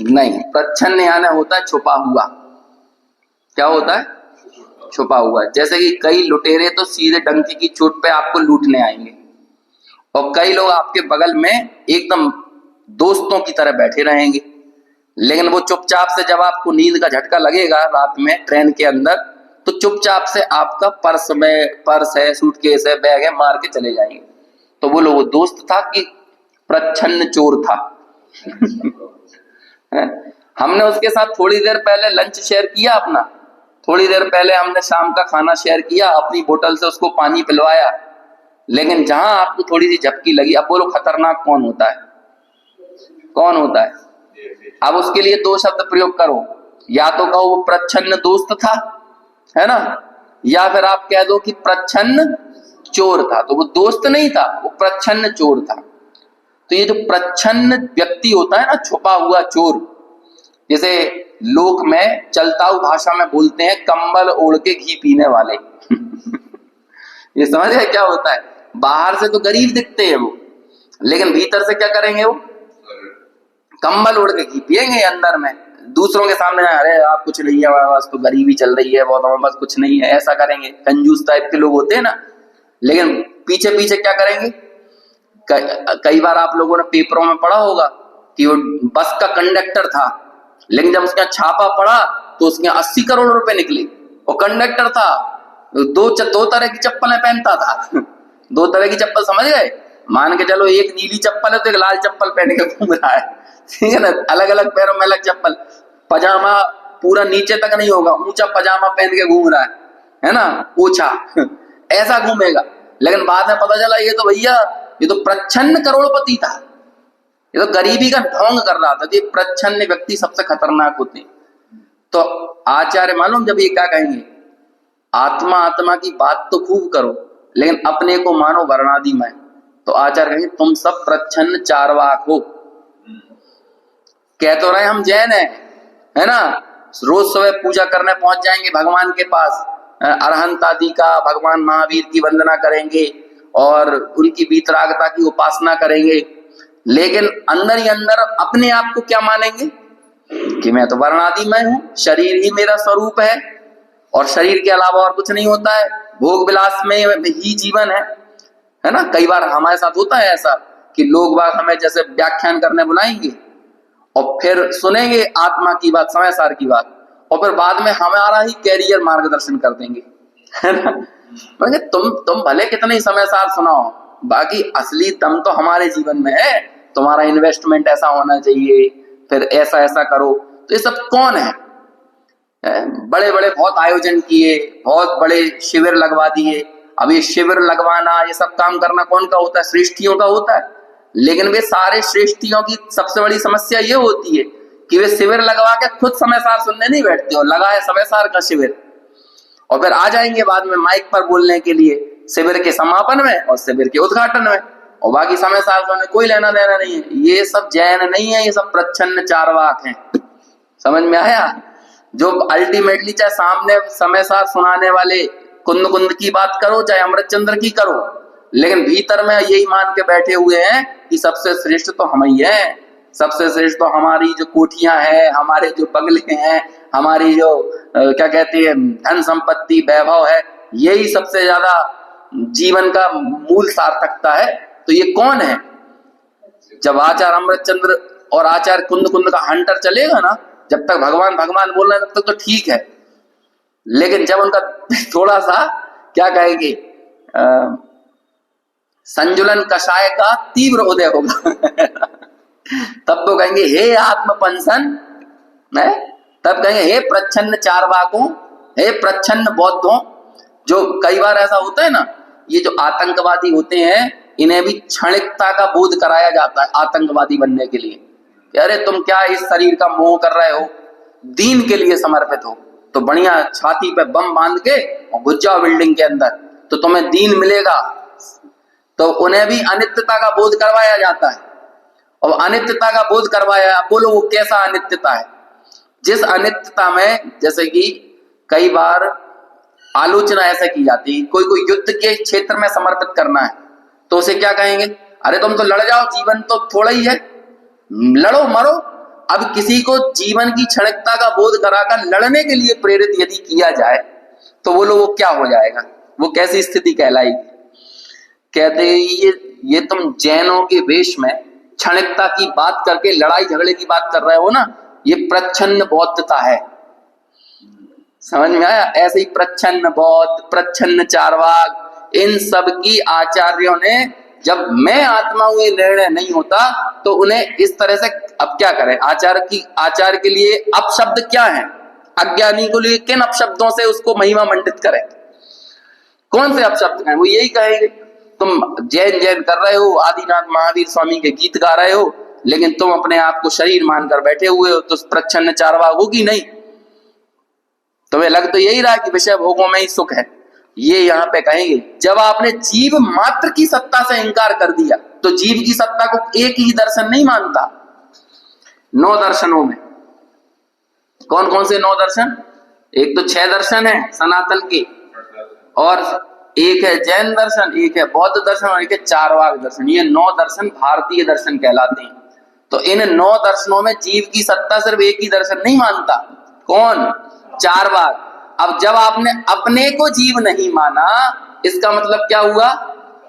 नहीं, प्रच्छन्न यानी होता है छुपा हुआ। क्या होता है, छुपा हुआ। जैसे कि कई लुटेरे तो सीधे डंकी की चोट पे आपको लूटने आएंगे, और कई लोग आपके बगल में एकदम दोस्तों की तरह बैठे रहेंगे, लेकिन वो चुपचाप से जब आपको नींद का झटका लगेगा रात में ट्रेन के अंदर, तो चुपचाप से आपका पर्स है, सूटकेस है, बैग है, मार के चले जाएंगे। तो बोलो वो दोस्त था कि प्रच्छन्न चोर था? हमने उसके साथ थोड़ी देर पहले लंच शेयर किया अपना, थोड़ी देर पहले हमने शाम का खाना शेयर किया, अपनी बोतल से उसको पानी पिलवाया, लेकिन जहां आपको थोड़ी सी झपकी लगी, अब बोलो खतरनाक कौन होता है, कौन होता है? अब उसके लिए दो शब्द प्रयोग करो, या तो कहो वो प्रच्छन्न दोस्त था, है ना, या फिर आप कह दो कि प्रच्छन्न चोर था। तो वो दोस्त नहीं था, वो प्रच्छन्न चोर था। तो ये जो प्रच्छन्न व्यक्ति होता है ना, छुपा हुआ चोर, जैसे लोक में चलताऊ भाषा में बोलते हैं कंबल ओढ़ के घी पीने वाले। ये समझ गए क्या होता है? बाहर से तो गरीब दिखते हैं वो, लेकिन भीतर से क्या करेंगे, वो कंबल ओढ़ के घी पिएंगे अंदर में, दूसरों के सामने अरे आप कुछ नहीं है, हमारे पास तो गरीबी चल रही है बहुत, हमारे पास कुछ नहीं है, ऐसा करेंगे। कंजूस टाइप के लोग होते हैं ना, लेकिन पीछे पीछे क्या करेंगे। कई बार आप लोगों ने पेपरों में पढ़ा होगा कि वो बस का कंडक्टर था, लेकिन जब उसका छापा पड़ा तो उसके 80 करोड़ रुपए निकले। वो कंडक्टर था, दो तरह की चप्पलें पहनता था। दो तरह की चप्पल, समझ गए? मान के चलो एक नीली चप्पल है तो एक लाल चप्पल पहन के घूम रहा है, ठीक है ना, अलग अलग पैरों में अलग चप्पल, पजामा पूरा नीचे तक नहीं होगा, ऊंचा पजामा पहन के घूम रहा है ना, ऊंचा ऐसा घूमेगा। लेकिन बाद में पता चला ये तो भैया ये तो प्रच्छन्न करोड़पति था, ये तो गरीबी का ढोंग कर रहा था। ये प्रच्छन्न व्यक्ति सबसे खतरनाक होते हैं। तो आचार्य मालूम जब ये क्या कहेंगे, आत्मा आत्मा की बात तो खूब करो, लेकिन अपने को मानो वर्णादिमय। तो आचार्य कहेंगे तुम सब प्रच्छन्न चार्वाक हो। कह तो रहे हम जैन है ना, रोज सुबह पूजा करने पहुंच जाएंगे भगवान के पास, अरहंत आदि का, भगवान महावीर की वंदना करेंगे और उनकी वीतरागता की उपासना करेंगे, लेकिन अंदर ही अंदर अपने आप को क्या मानेंगे कि मैं तो वर्णादिमय हूं, शरीर ही मेरा स्वरूप है और शरीर के अलावा और कुछ नहीं होता है, भोग विलास में ही जीवन है ना। कई बार हमारे साथ होता है ऐसा कि लोग बाग हमें जैसे व्याख्यान करने बुलाएंगे और फिर सुनेंगे आत्मा की बात, समय सार की बात, और फिर बाद में हमारा ही कैरियर मार्गदर्शन कर देंगे, है ना। मतलब तुम भले कितने ही समय सार सुनाओ, बाकी असली दम तो हमारे जीवन में है, तुम्हारा इन्वेस्टमेंट ऐसा होना चाहिए, फिर ऐसा ऐसा करो। तो ये सब कौन है? बड़े बड़े बहुत आयोजन किए, बहुत बड़े शिविर लगवा दिए। अब ये शिविर लगवाना, ये सब काम करना कौन का होता है? श्रेष्ठियों का होता है। लेकिन वे सारे श्रेष्ठियों की सबसे बड़ी समस्या ये होती है कि वे शिविर लगवा के खुद समय सार सुनने नहीं बैठते, और लगा है समय सार का शिविर, और फिर आ जाएंगे बाद में माइक पर बोलने के लिए शिविर के समापन में और शिविर के उद्घाटन में, और बाकी समय सार सुनने कोई लेना देना नहीं है। ये सब जैन नहीं है, ये सब प्रच्छन्न चार्वाक हैं। समझ में आया? जो अल्टीमेटली चाहे सामने समय सार सुनाने वाले कुंद कुंद की बात करो, चाहे अमृतचंद्र की करो, लेकिन भीतर में यही मान के बैठे हुए हैं कि सबसे श्रेष्ठ तो हम ही हैं, सबसे श्रेष्ठ तो हमारी जो कोठियां हैं, हमारे जो बंगले हैं, हमारी जो क्या कहते हैं धन संपत्ति वैभव है, यही सबसे ज्यादा जीवन का मूल सार्थकता है। तो ये कौन है? जब आचार्य अमृतचंद्र और आचार्य कुंद कुंद का हंटर चलेगा ना, जब तक भगवान भगवान बोल रहे हैं तब तक तो ठीक है, लेकिन जब उनका थोड़ा सा क्या कहेंगे संजुलन कषाय का तीव्र उदय होगा तब तो कहेंगे हे आत्मपंसन, तब कहेंगे हे प्रच्छन्न चार्वाकों, हे प्रच्छन्न बौद्धों। जो कई बार ऐसा होता है ना, ये जो आतंकवादी होते हैं इन्हें भी क्षणिकता का बोध कराया जाता है आतंकवादी बनने के लिए। अरे तुम क्या इस शरीर का मोह कर रहे हो, दीन के लिए समर्पित हो तो बढ़िया छाती पे बम बांध के और घुस जाओ बिल्डिंग के अंदर तो तुम्हें दीन मिलेगा। तो उन्हें भी अनित्यता का बोध करवाया जाता है, और अनित्यता का बोध करवाया, बोलो वो कैसा अनित्यता है? जिस अनित्यता में जैसे कि कई बार आलोचना ऐसे की जाती है, कोई कोई युद्ध के क्षेत्र में समर्पित करना है तो उसे क्या कहेंगे, अरे तुम तो लड़ जाओ, जीवन तो थोड़ा ही है, लड़ो मरो। अब किसी को जीवन की क्षणिकता का बोध कराकर लड़ने के लिए प्रेरित यदि किया जाए तो बोलो वो क्या हो जाएगा, वो कैसी स्थिति कहलाएगी? कहते ये तुम जैनों के वेश में क्षणिकता की बात करके लड़ाई झगड़े की बात कर रहे हो ना, ये प्रच्छन्न बौद्धता है। समझ में आया? ऐसे ही प्रच्छन्न बौद्ध, प्रच्छन्न चार्वाक, इन सब की आचार्यों ने जब मैं आत्मा हूं ये निर्णय नहीं होता तो उन्हें इस तरह से अब क्या करें? आचार्य के लिए अपशब्द क्या है? अज्ञानी को लिए किन अपशब्दों से उसको महिमा मंडित करें? कौन से अपशब्द हैं? वो यही कहेंगे तुम जैन जैन कर रहे हो, आदिनाथ महावीर स्वामी के गीत गा रहे हो, लेकिन तुम अपने आप को शरीर मानकर बैठे हुए हो, तो प्रच्छन्न चार्वाक होगी नहीं। तुम्हें लग तो यही रहा कि विषय भोगों में ही सुख है। ये यहाँ पे कहेंगे जब आपने जीव मात्र की सत्ता से इंकार कर दिया तो जीव की सत्ता को एक ही दर्शन नहीं मानता। 9 दर्शनों में कौन कौन से 9 दर्शन? एक तो 6 दर्शन है सनातन के, और एक है जैन दर्शन, एक है बौद्ध दर्शन और एक है चार्वाक दर्शन। ये 9 दर्शन भारतीय दर्शन कहलाते हैं। तो इन 9 दर्शनों में जीव की सत्ता सिर्फ एक ही दर्शन नहीं मानता। कौन? चार्वाक। अब जब आपने अपने को जीव नहीं माना, इसका मतलब क्या हुआ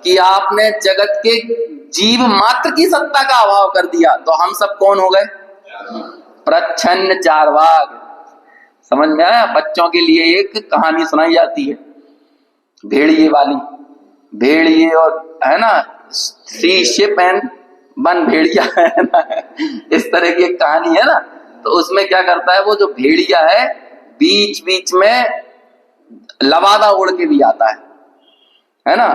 कि आपने जगत के जीव मात्र की सत्ता का अभाव कर दिया। तो हम सब कौन हो गए? प्रच्छन्न चार्वाक। समझ में आया? बच्चों के लिए एक कहानी सुनाई जाती है भेड़िए वाली, भेड़िए और है ना, 3 शिप एंड 1 भेड़िया, है ना, इस तरह की एक कहानी है ना। तो उसमें क्या करता है, वो जो भेड़िया है बीच बीच में लवादा उड़ के भी आता है ना।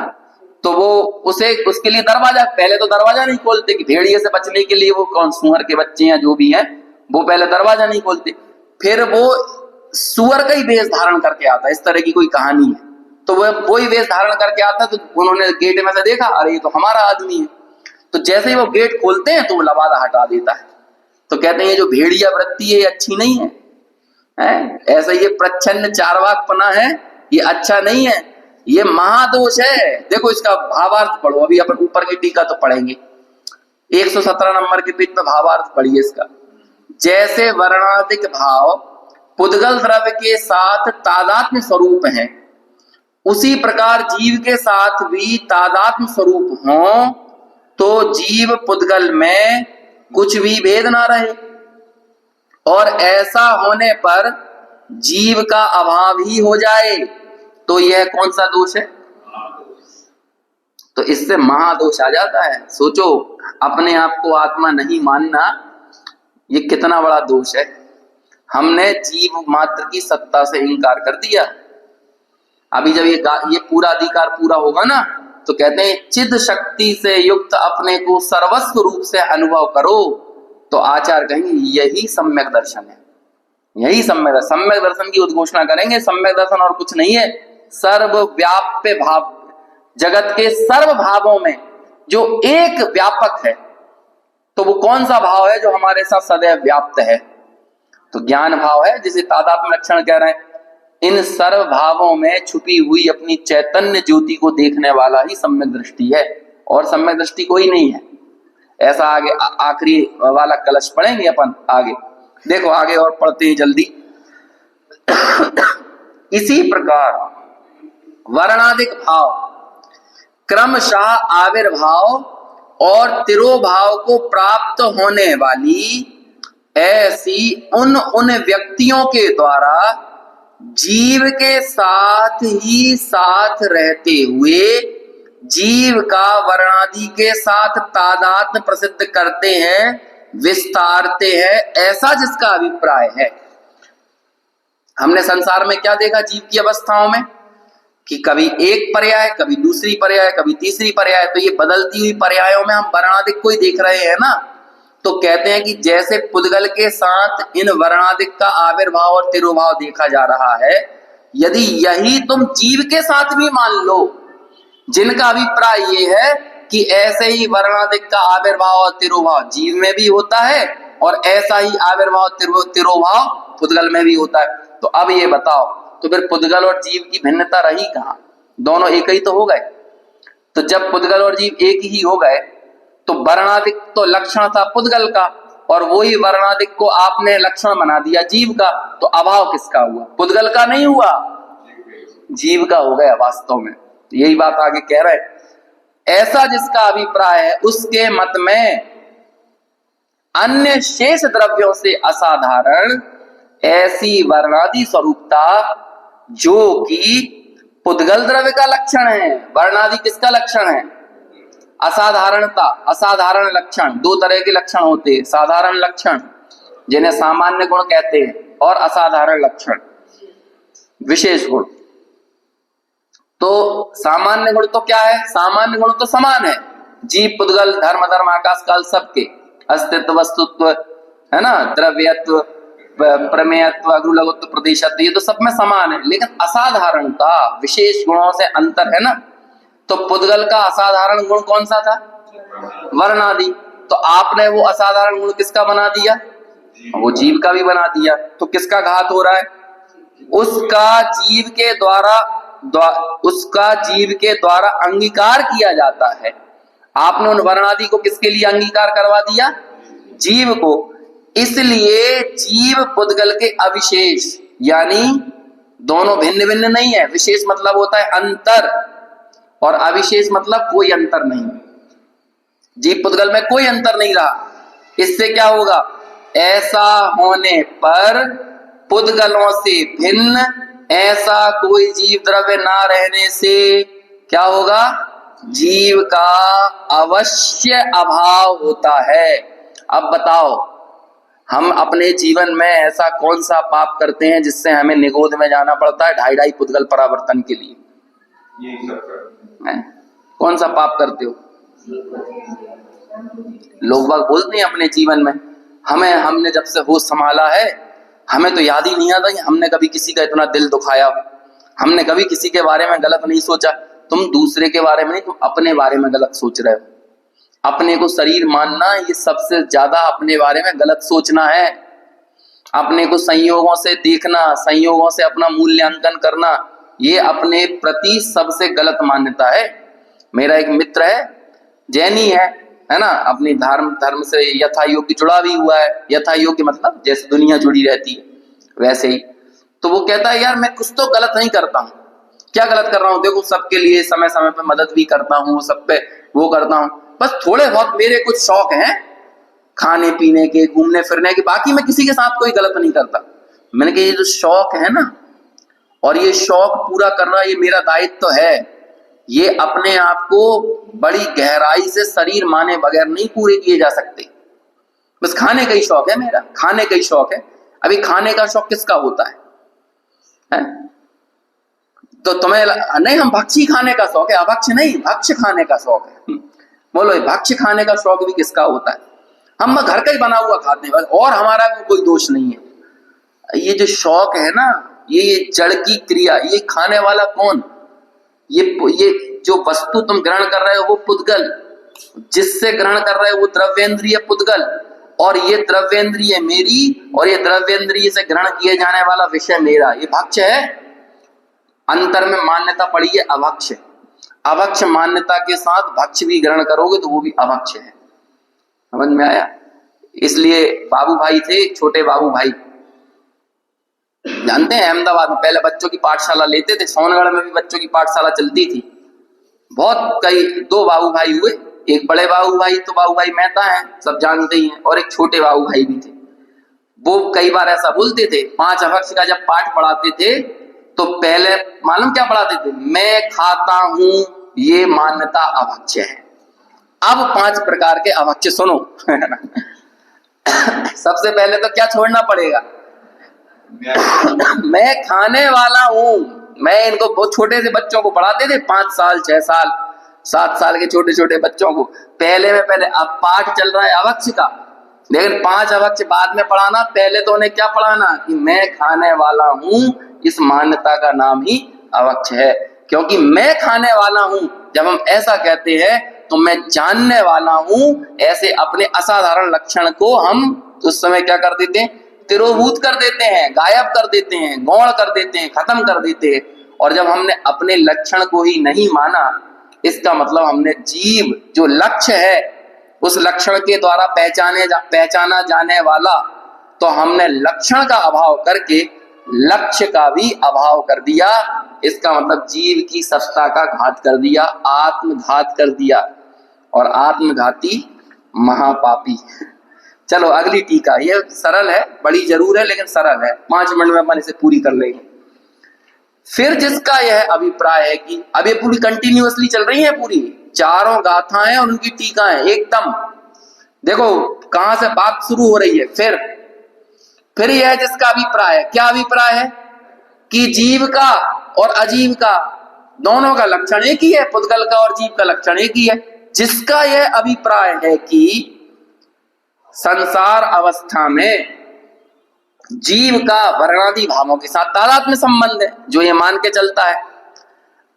तो वो उसके लिए दरवाजा, पहले तो दरवाजा नहीं खोलते कि भेड़िए से बचने के लिए वो कौन सुअर के बच्चे हैं जो भी हैं, वो पहले दरवाजा नहीं खोलते, फिर वो सुअर का ही वेश धारण करके आता है। इस तरह की कोई कहानी है। तो वह वही वेश धारण करके आता, तो उन्होंने गेट में से देखा, अरे ये तो हमारा आदमी है। तो जैसे ही वो गेट खोलते हैं तो वो लबादा हटा देता है। तो कहते हैं ये जो भेड़िया वृत्ति है ये अच्छी नहीं है, ऐसा ये प्रच्छन्न चार्वाकपना है, ये अच्छा नहीं है, ये महादोष है। देखो इसका भावार्थ पढ़ो, अभी अपन ऊपर की टीका तो पढ़ेंगे, 117 नंबर के पेज में भावार्थ पढ़िए इसका। जैसे वर्णादिक भाव पुद्गल द्रव्य के साथ तादात्म्य स्वरूप है, उसी प्रकार जीव के साथ भी तादात्म्य स्वरूप हो तो जीव पुद्गल में कुछ भी भेद ना रहे, और ऐसा होने पर जीव का अभाव ही हो जाए, तो यह कौन सा दोष है? तो इससे महादोष आ जाता है। सोचो, अपने आप को आत्मा नहीं मानना ये कितना बड़ा दोष है। हमने जीव मात्र की सत्ता से इंकार कर दिया। अभी जब ये पूरा अधिकार पूरा होगा ना, तो कहते हैं चिद शक्ति से युक्त अपने को सर्वस्व रूप से अनुभव करो, तो आचार्य कहेंगे यही सम्यक दर्शन है, यही सम्यक दर्शन की उद्घोषणा करेंगे। सम्यक दर्शन और कुछ नहीं है, सर्वव्याप्य भाव, जगत के सर्व भावों में जो एक व्यापक है, तो वो कौन सा भाव है जो हमारे साथ सदैव व्याप्त है? तो ज्ञान भाव है, जिसे तादात्म्य लक्षण कह रहे हैं। इन सर्व भावों में छुपी हुई अपनी चैतन्य ज्योति को देखने वाला ही सम्यक दृष्टि है, और सम्यक दृष्टि कोई नहीं है। ऐसा आगे आखिरी वाला कलश पढ़ेंगे अपन आगे, देखो आगे और पढ़ते हैं जल्दी। इसी प्रकार वर्णादिक भाव क्रमशः आविर्भाव और तिरोभाव को प्राप्त होने वाली ऐसी उन व्यक्तियों के द्वारा जीव के साथ ही साथ रहते हुए जीव का वर्णादि के साथ तादात्म्य प्रसिद्ध करते हैं, विस्तारते हैं, ऐसा जिसका अभिप्राय है। हमने संसार में क्या देखा जीव की अवस्थाओं में, कि कभी एक पर्याय, कभी दूसरी पर्याय, कभी तीसरी पर्याय। तो ये बदलती हुई पर्यायों में हम वर्णादिक को ही देख रहे हैं ना। तो कहते हैं कि जैसे पुद्गल के साथ इन वर्णादिक का आविर्भाव और तिरोभाव देखा जा रहा है, यदि यही तुम जीव के साथ भी मान लो, जिनका अभिप्राय ये है कि ऐसे ही वर्णादिक का आविर्भाव और तिरोभाव जीव में भी होता है, और ऐसा ही आविर्भाव तिरोभाव पुद्गल में भी होता है, तो अब ये बताओ, तो फिर पुद्गल और जीव की भिन्नता रही कहां? दोनों एक ही तो हो गए। तो जब पुद्गल और जीव एक ही हो गए, तो वर्णादिक तो लक्षण था पुद्गल का, और वही वर्णादिक को आपने लक्षण बना दिया जीव का, तो अभाव किसका हुआ? पुद्गल का नहीं हुआ, जीव का हो गया वास्तव में। यही बात आगे कह रहे हैं। ऐसा जिसका अभिप्राय है, उसके मत में अन्य शेष द्रव्यों से असाधारण ऐसी वर्णादि स्वरूपता जो कि पुद्गल द्रव्य का लक्षण है। वर्णादि किसका लक्षण है? असाधारणता, असाधारण लक्षण। दो तरह के लक्षण होते हैं, साधारण लक्षण जिन्हें सामान्य गुण कहते हैं, और असाधारण लक्षण विशेष गुण। तो सामान्य गुण तो क्या है? सामान्य गुण तो समान है, जीव पुद्गल धर्म धर्म आकाश काल सबके, अस्तित्व वस्तुत्व है ना, द्रव्यत्व प्रमेयत्व अग्रुलघुत्व प्रदेशत्व, ये तो सब में समान है। लेकिन असाधारणता विशेष गुणों से अंतर है ना। तो पुद्गल का असाधारण गुण कौन सा था? वर्णादि। तो आपने वो असाधारण गुण किसका बना दिया? वो जीव का भी बना दिया। तो किसका घात हो रहा है? उसका जीव के द्वारा अंगीकार किया जाता है। आपने उन वर्णादि को किसके लिए अंगीकार करवा दिया? जीव को। इसलिए जीव पुद्गल के अविशेष, यानी दोनों भिन्न भिन्न नहीं है। विशेष मतलब होता है अंतर, और अविशेष मतलब कोई अंतर नहीं। जीव पुद्गल में कोई अंतर नहीं रहा। इससे क्या होगा? ऐसा होने पर पुद्गलों से भिन्न ऐसा कोई जीव द्रव्य ना रहने से क्या होगा? जीव का अवश्य अभाव होता है। अब बताओ, हम अपने जीवन में ऐसा कौन सा पाप करते हैं जिससे हमें निगोद में जाना पड़ता है 2.5 पुद्गल परावर्तन के लिए? कौन सा पाप करते हो? लोग बाग बोलते हैं अपने जीवन में, हमने जब से होश संभाला है, हमें तो याद ही नहीं आता कि हमने कभी किसी का इतना दिल दुखाया, हमने कभी किसी के बारे में गलत नहीं सोचा। तुम दूसरे के बारे में नहीं, तुम अपने बारे में गलत सोच रहे हो। अपने को शरीर मानना ये सबसे ज्यादा अपने बारे में गलत सोचना है। अपने को संयोगों से देखना, संयोगों से अपना मूल्यांकन करना, ये अपने प्रति सबसे गलत मान्यता है। मेरा एक मित्र है, जैनी है ना, अपनी धर्म से यथा योग्य जुड़ा भी हुआ है। यथा योग्य मतलब जैसे दुनिया जुड़ी रहती है वैसे ही। तो वो कहता है यार मैं कुछ तो गलत नहीं करता हूँ। क्या गलत कर रहा हूँ? देखो सबके लिए समय समय पे मदद भी करता हूँ, सब पे वो करता हूँ, बस थोड़े बहुत मेरे कुछ शौक हैं खाने पीने के, घूमने फिरने के, बाकी मैं किसी के साथ कोई गलत नहीं करता। मैंने कहा ये जो शौक है ना, और ये शौक पूरा करना ये मेरा दायित्व तो है। ये अपने आप को बड़ी गहराई से शरीर माने बगैर नहीं पूरे किए जा सकते। बस खाने का ही शौक है मेरा, खाने का ही शौक है। अभी खाने का शौक किसका होता है? तो तुम्हें नहीं, हम भक्षी खाने का शौक है, अभक्ष नहीं, भक्ष खाने का शौक है। बोलो ये भक्ष खाने का शौक भी किसका होता है? हम घर का ही बना हुआ खाते हैं बस, और हमारा कोई दोष नहीं है। ये जो शौक है ना, ये जड़ की क्रिया, ये खाने वाला कौन? ये जो वस्तु तुम ग्रहण कर रहे हो वो पुद्गल, जिससे ग्रहण कर रहे हो वो द्रव्येंद्रिय पुद्गल, और ये द्रव्येंद्रिय मेरी, और ये द्रव्येंद्रिय से ग्रहण किए जाने वाला विषय मेरा। ये भक्ष है। अंतर में मान्यता पड़ी है अभक्ष। अभक्ष मान्यता के साथ भक्ष भी ग्रहण करोगे तो वो भी अभक्ष है। समझ में आया? इसलिए बाबू भाई थे, छोटे बाबू भाई, जानते हैं अहमदाबाद में पहले बच्चों की पाठशाला लेते थे, सोनगढ़ में भी बच्चों की पाठशाला चलती थी। बहुत कई 2 बाबू भाई हुए, एक बड़े बाबू भाई तो बाबू भाई मेहता हैं, सब जानते ही हैं, और एक छोटे बाबू भाई भी थे। वो कई बार ऐसा बोलते थे, 5 अभक्ष का जब पाठ पढ़ाते थे तो पहले मालूम क्या पढ़ाते थे? मैं खाता हूं, ये मान्यता अभक्ष है। अब 5 प्रकार के अभक्ष सुनो। सबसे पहले तो क्या छोड़ना पड़ेगा? मैं खाने वाला हूं। मैं इनको बहुत छोटे से बच्चों को पढ़ाते थे, 5 साल 6 साल 7 साल के छोटे छोटे बच्चों को पहले में पहले। अब पाठ चल रहा है अभक्ष का, लेकिन 5 अभक्ष बाद में पढ़ाना। पहले तो उन्हें क्या पढ़ाना कि मैं खाने वाला हूं, इस मान्यता का नाम ही अभक्ष है। क्योंकि मैं खाने वाला हूं, जब हम ऐसा कहते हैं तो मैं जानने वाला हूं, ऐसे अपने असाधारण लक्षण को हम उस समय क्या कर देते हैं? तिरोभूत कर देते हैं, गायब कर देते हैं, गौण कर देते हैं, खत्म कर देते हैं। और जब हमने अपने लक्षण को ही नहीं माना, इसका मतलब हमने जीव जो लक्ष्य है, उस लक्षण के द्वारा पहचाना जाने वाला, तो हमने लक्षण का अभाव करके लक्ष्य का भी अभाव कर दिया। इसका मतलब जीव की सत्ता का घात कर दिया, आत्मघात कर दिया, और आत्मघाती महापापी। चलो अगली टीका, ये सरल है, बड़ी जरूर है लेकिन सरल है, 5 मिनट में अपन इसे पूरी कर लेंगे। फिर जिसका यह अभिप्राय है कि अब ये पूरी कंटिन्यूअसली चल रही है, पूरी चारों गाथाएं और उनकी टीकाएं एकदम, देखो कहां से बात शुरू हो रही है। फिर यह जिसका अभिप्राय है, क्या अभिप्राय है? कि जीव का और अजीव का दोनों का लक्षण एक ही है, पुद्गल का और जीव का लक्षण एक ही है। जिसका यह अभिप्राय है कि संसार अवस्था में जीव का वर्णादि भावों के साथ तादात्म्य संबंध है, जो ये मान के चलता है।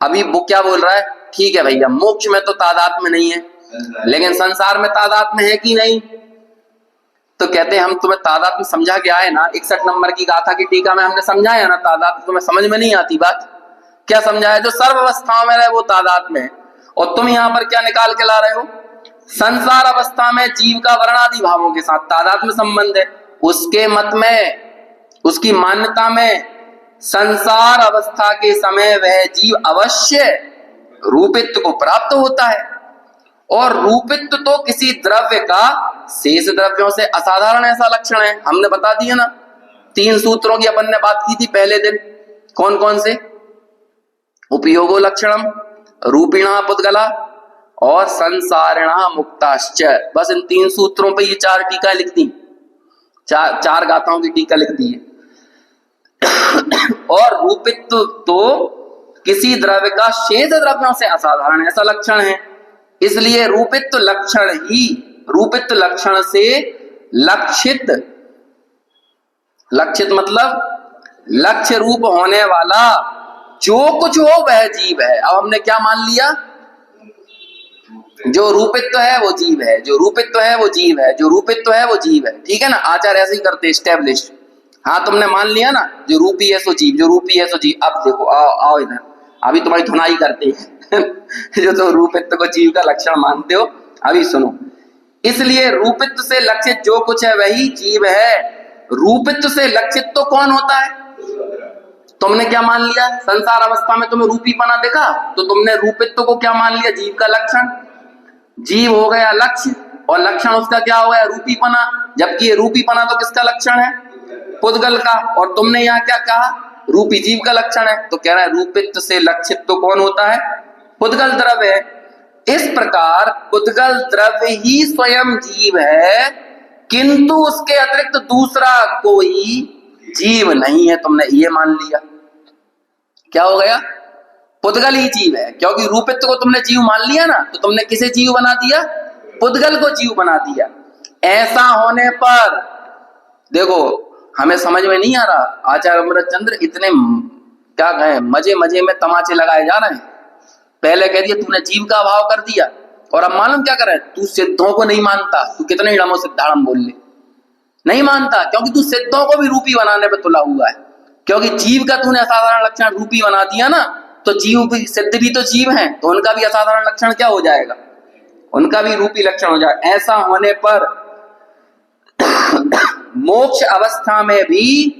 अभी वो क्या बोल रहा है? ठीक है भैया, मोक्ष में तो तादात्म्य नहीं है, लेकिन संसार में तादात्म्य है कि नहीं? तो कहते हैं हम तुम्हें तादात्म्य समझा के आए ना, 61 नंबर की गाथा की टीका में हमने समझाया ना, तादात्म्य तुम्हें समझ में नहीं आती बात। क्या समझाया? जो सर्व अवस्थाओं में रहे वो तादात्म्य है। और तुम यहां पर क्या निकाल के ला रहे हो? संसार अवस्था में जीव का वर्णादि भावों के साथ तादात्म्य संबंध है। उसके मत में, उसकी मान्यता में संसार अवस्था के समय वह जीव अवश्य रूपित्व को प्राप्त होता है, और रूपित्व तो किसी द्रव्य का शेष द्रव्यों से असाधारण ऐसा लक्षण है। हमने बता दिया ना, 3 सूत्रों की अपन ने बात की थी पहले दिन। कौन कौन से? उपयोगो लक्षणम, रूपिणा पुद्गला और संसारिणा मुक्ताश्च। बस इन 3 सूत्रों पे ये 4 टीका लिख दी, 4 गाथाओं की टीका लिख दी है। और रूपित्व तो किसी द्रव्य का शेष द्रव्यों से असाधारण ऐसा लक्षण है, इसलिए रूपित्व लक्षण ही, रूपित्व लक्षण से लक्षित, लक्षित मतलब लक्ष्य रूप होने वाला जो कुछ हो वह जीव है। अब हमने क्या मान लिया? जो रूपित्व है वो जीव है, जो रूपित्व है वो जीव है, जो रूपित्व है वो जीव है। ठीक है ना, आचार्य ऐसे ही करते स्टैब्लिश। हाँ तुमने मान लिया ना, जो रूपी है सो जीव, जो रूपी है सो जीव। अब देखो आओ आओ इधर, अभी तुम्हारी धुनाई करते हैं जो तो रूपित्व को जीव का लक्षण मानते हो, अभी सुनो। इसलिए रूपित्व से लक्षित जो कुछ है वही जीव है। रूपित्व से लक्षित तो कौन होता है? तुमने क्या मान लिया? संसार अवस्था में तुम्हें रूपीपना देखा तो तुमने रूपित्व को क्या मान लिया? जीव का लक्षण। जीव हो गया लक्ष्य और लक्षण उसका क्या हो गया? रूपीपना। जबकि ये रूपीपना तो किसका लक्षण है? पुद्गल का। और तुमने यहाँ क्या कहा? रूपी जीव का लक्षण है। तो कह रहा है रूपित्व से लक्षित तो कौन होता है? पुद्गल द्रव्य है। इस प्रकार पुद्गल द्रव्य ही स्वयं जीव है, किंतु उसके अतिरिक्त दूसरा कोई जीव नहीं है। तुमने ये मान लिया, क्या हो गया? पुद्गल ही जीव है। क्योंकि रूपित्व को तुमने जीव मान लिया ना, तो तुमने किसे जीव बना दिया? पुद्गल को जीव बना दिया। ऐसा होने पर देखो हमें समझ में नहीं आ रहा, आचार्य अमृतचंद्र इतने क्या कहें मजे मजे में तमाचे लगाए जा रहे हैं। पहले कह दिया तूने जीव का अभाव कर दिया, और अब मालूम क्या करे? तू सिद्धों को नहीं मानता। तू कितने इड़मो सिद्धाड़म बोल ले, नहीं मानता, क्योंकि तू सिद्धों को भी रूपी बनाने पे तुला हुआ है। क्योंकि जीव का तूने असाधारण लक्षण रूपी बना दिया ना, तो जीव भी, सिद्ध भी तो जीव हैं, तो उनका भी असाधारण लक्षण क्या हो जाएगा? उनका भी रूपी लक्षण हो जाएगा। ऐसा होने पर मोक्ष अवस्था में भी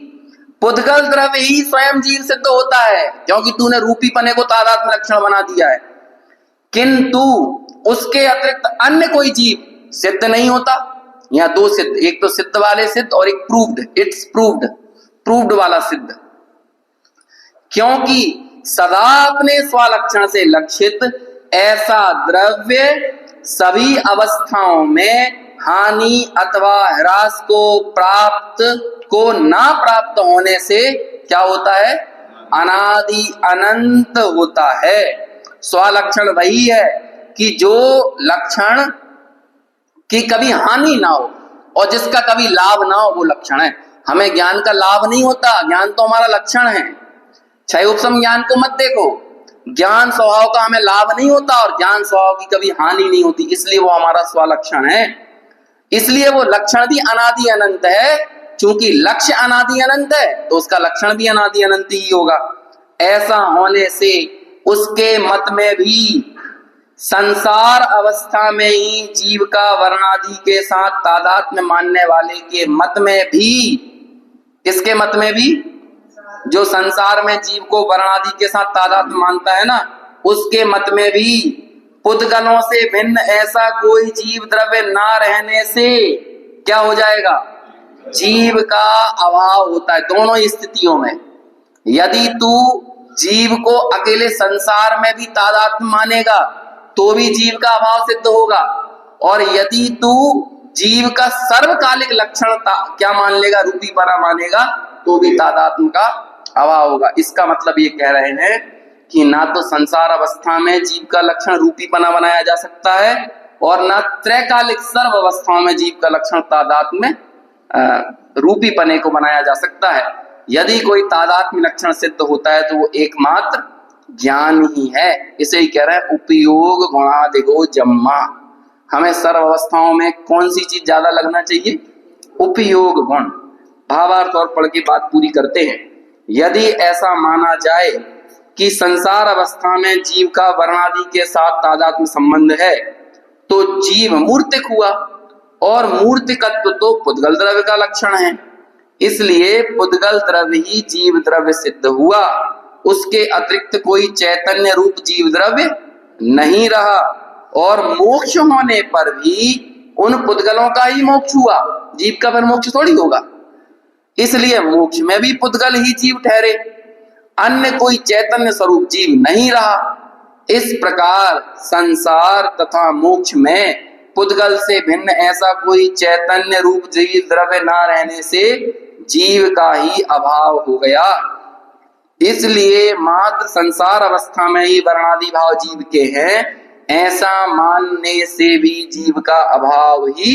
पुद्गल द्रव्य ही स्वयं जीव सिद्ध होता है, क्योंकि तूने रूपीपने को तादात्म्य लक्षण बना दिया है। किंतु उसके अतिरिक्त अन्य कोई जीव सिद्ध नहीं होता। यहाँ दो सिद्ध, एक तो सिद्ध वाले सिद्ध और एक प्रूव्ड, इट्स प्रूव्ड, प्रूव्ड वाला सिद्ध। क्योंकि सदा अपने स्वलक्षण से लक्षित ऐसा द्रव्य सभी अवस्थाओं में हानि अथवा ह्रास को ना प्राप्त होने से क्या होता है? अनादि अनंत होता है। स्वलक्षण वही है कि जो लक्षण की कभी हानि ना हो और जिसका कभी लाभ ना हो, वो लक्षण है। हमें ज्ञान का लाभ नहीं होता, ज्ञान तो हमारा लक्षण है। क्षय उपशम ज्ञान को मत देखो, ज्ञान स्वभाव का हमें लाभ नहीं होता और ज्ञान स्वभाव की कभी हानि नहीं होती, इसलिए वो हमारा स्वलक्षण है। इसलिए वो लक्षण भी अनादि अनंत है। चूंकि लक्ष्य अनादि अनंत है तो उसका लक्षण भी अनादि अनंत ही होगा। ऐसा होने से उसके मत में भी संसार अवस्था में ही जीव का वर्णादि के साथ तादात्म्य मानने वाले के मत में भी, किसके मत में भी? जो संसार में जीव को वर्णादि के साथ तादात्म्य मानता है ना, उसके मत में भी पुद्गलों से भिन्न ऐसा कोई जीव द्रव्य ना रहने से क्या हो जाएगा? जीव का अभाव होता है दोनों स्थितियों में। यदि तू जीव को अकेले संसार में भी तादात्म्य मानेगा तो भी जीव का अभाव सिद्ध होगा, और यदि तू जीव का सर्वकालिक लक्षण क्या मान लेगा? रूपीपना मानेगा, तो भी तादात्म्य का अभाव होगा। इसका मतलब ये कह रहे हैं कि ना तो संसार अवस्था में जीव का लक्षण रूपीपना बनाया जा सकता है, और ना त्रैकालिक सर्व अवस्थाओं में जीव का लक्षण तादात्म्य रूपीपने को बनाया जा सकता है। यदि कोई तादात्म्य लक्षण सिद्ध होता है तो वो एकमात्र ज्ञान ही है। इसे ही कह रहे हैं उपयोग गुणादिगो जम्मा। हमें सर्व अवस्थाओं में कौन सी चीज ज्यादा लगना चाहिए? उपयोग गुण। भावार्थ और पढ़ के बात पूरी करते हैं। यदि ऐसा माना जाए कि संसार अवस्था में जीव का वर्णादि के साथ तादात्म्य संबंध है, तो जीव मूर्तिक हुआ, और मूर्तिकत्व तो पुद्गल द्रव्य का लक्षण है। इसलिए पुद्गल द्रव्य ही जीव द्रव्य सिद्ध हुआ। उसके अतिरिक्त कोई चैतन्य रूप जीव द्रव्य नहीं रहा, और मोक्ष होने पर भी उन पुद्गलों का ही मोक्ष हुआ। जीव का फिर मोक्ष थोड़ी होगा। इसलिए मोक्ष में भी पुद्गल ही जीव ठहरे, अन्य कोई चैतन्य स्वरूप जीव नहीं रहा। इस प्रकार संसार तथा मोक्ष में पुद्गल से भिन्न ऐसा कोई चैतन्य रूप जीव द्रव्य ना रहने से जीव का ही अभाव हो गया। इसलिए मात्र संसार अवस्था में ही वर्णादि भाव जीव के हैं, ऐसा मानने से भी जीव का अभाव ही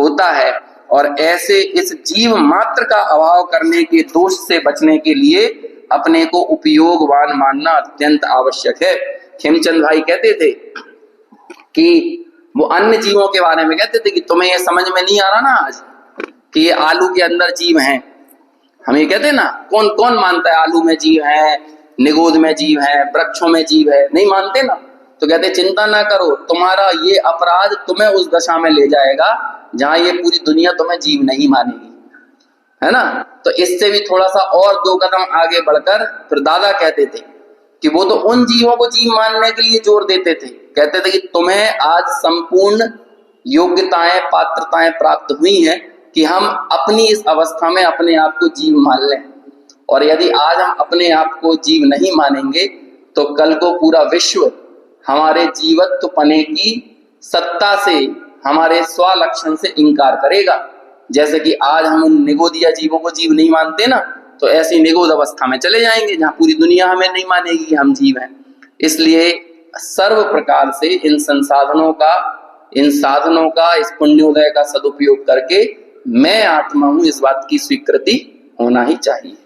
होता है। और ऐसे इस जीव मात्र का अभाव करने के दोष से बचने के लिए अपने को उपयोगवान मानना अत्यंत आवश्यक है। खेमचंद भाई कहते थे कि वो अन्य जीवों के बारे में कहते थे कि तुम्हें ये समझ में नहीं आ रहा ना आज कि ये आलू के अंदर जीव हैं। हम ये कहते हैं ना, कौन कौन मानता है आलू में जीव है, निगोद में जीव है, वृक्षों में जीव है, नहीं मानते ना। तो कहते चिंता ना करो, तुम्हारा ये अपराध तुम्हें उस दशा में ले जाएगा जहां ये पूरी दुनिया तुम्हें जीव नहीं मानेगी, है ना। तो इससे भी थोड़ा सा और 2 कदम आगे बढ़कर फिर दादा कहते थे कि वो तो उन जीवों को जीव मानने के लिए जोर देते थे, कहते थे कि तुम्हें आज संपूर्ण योग्यताएं पात्रताएं प्राप्त हुई हैं कि हम अपनी इस अवस्था में अपने आप को जीव मान लें, और यदि आज हम अपने आप को जीव नहीं मानेंगे तो कल को पूरा विश्व हमारे जीवत्व पने की सत्ता से, हमारे स्वलक्षण से इंकार करेगा। जैसे कि आज हम उन निगोदिया जीवों को जीव नहीं मानते ना, तो ऐसी निगोद अवस्था में चले जाएंगे जहां पूरी दुनिया हमें नहीं मानेगी कि हम जीव हैं। इसलिए सर्व प्रकार से इन संसाधनों का, इन साधनों का, इस पुण्योदय का सदुपयोग करके मैं आत्मा हूं इस बात की स्वीकृति होना ही चाहिए।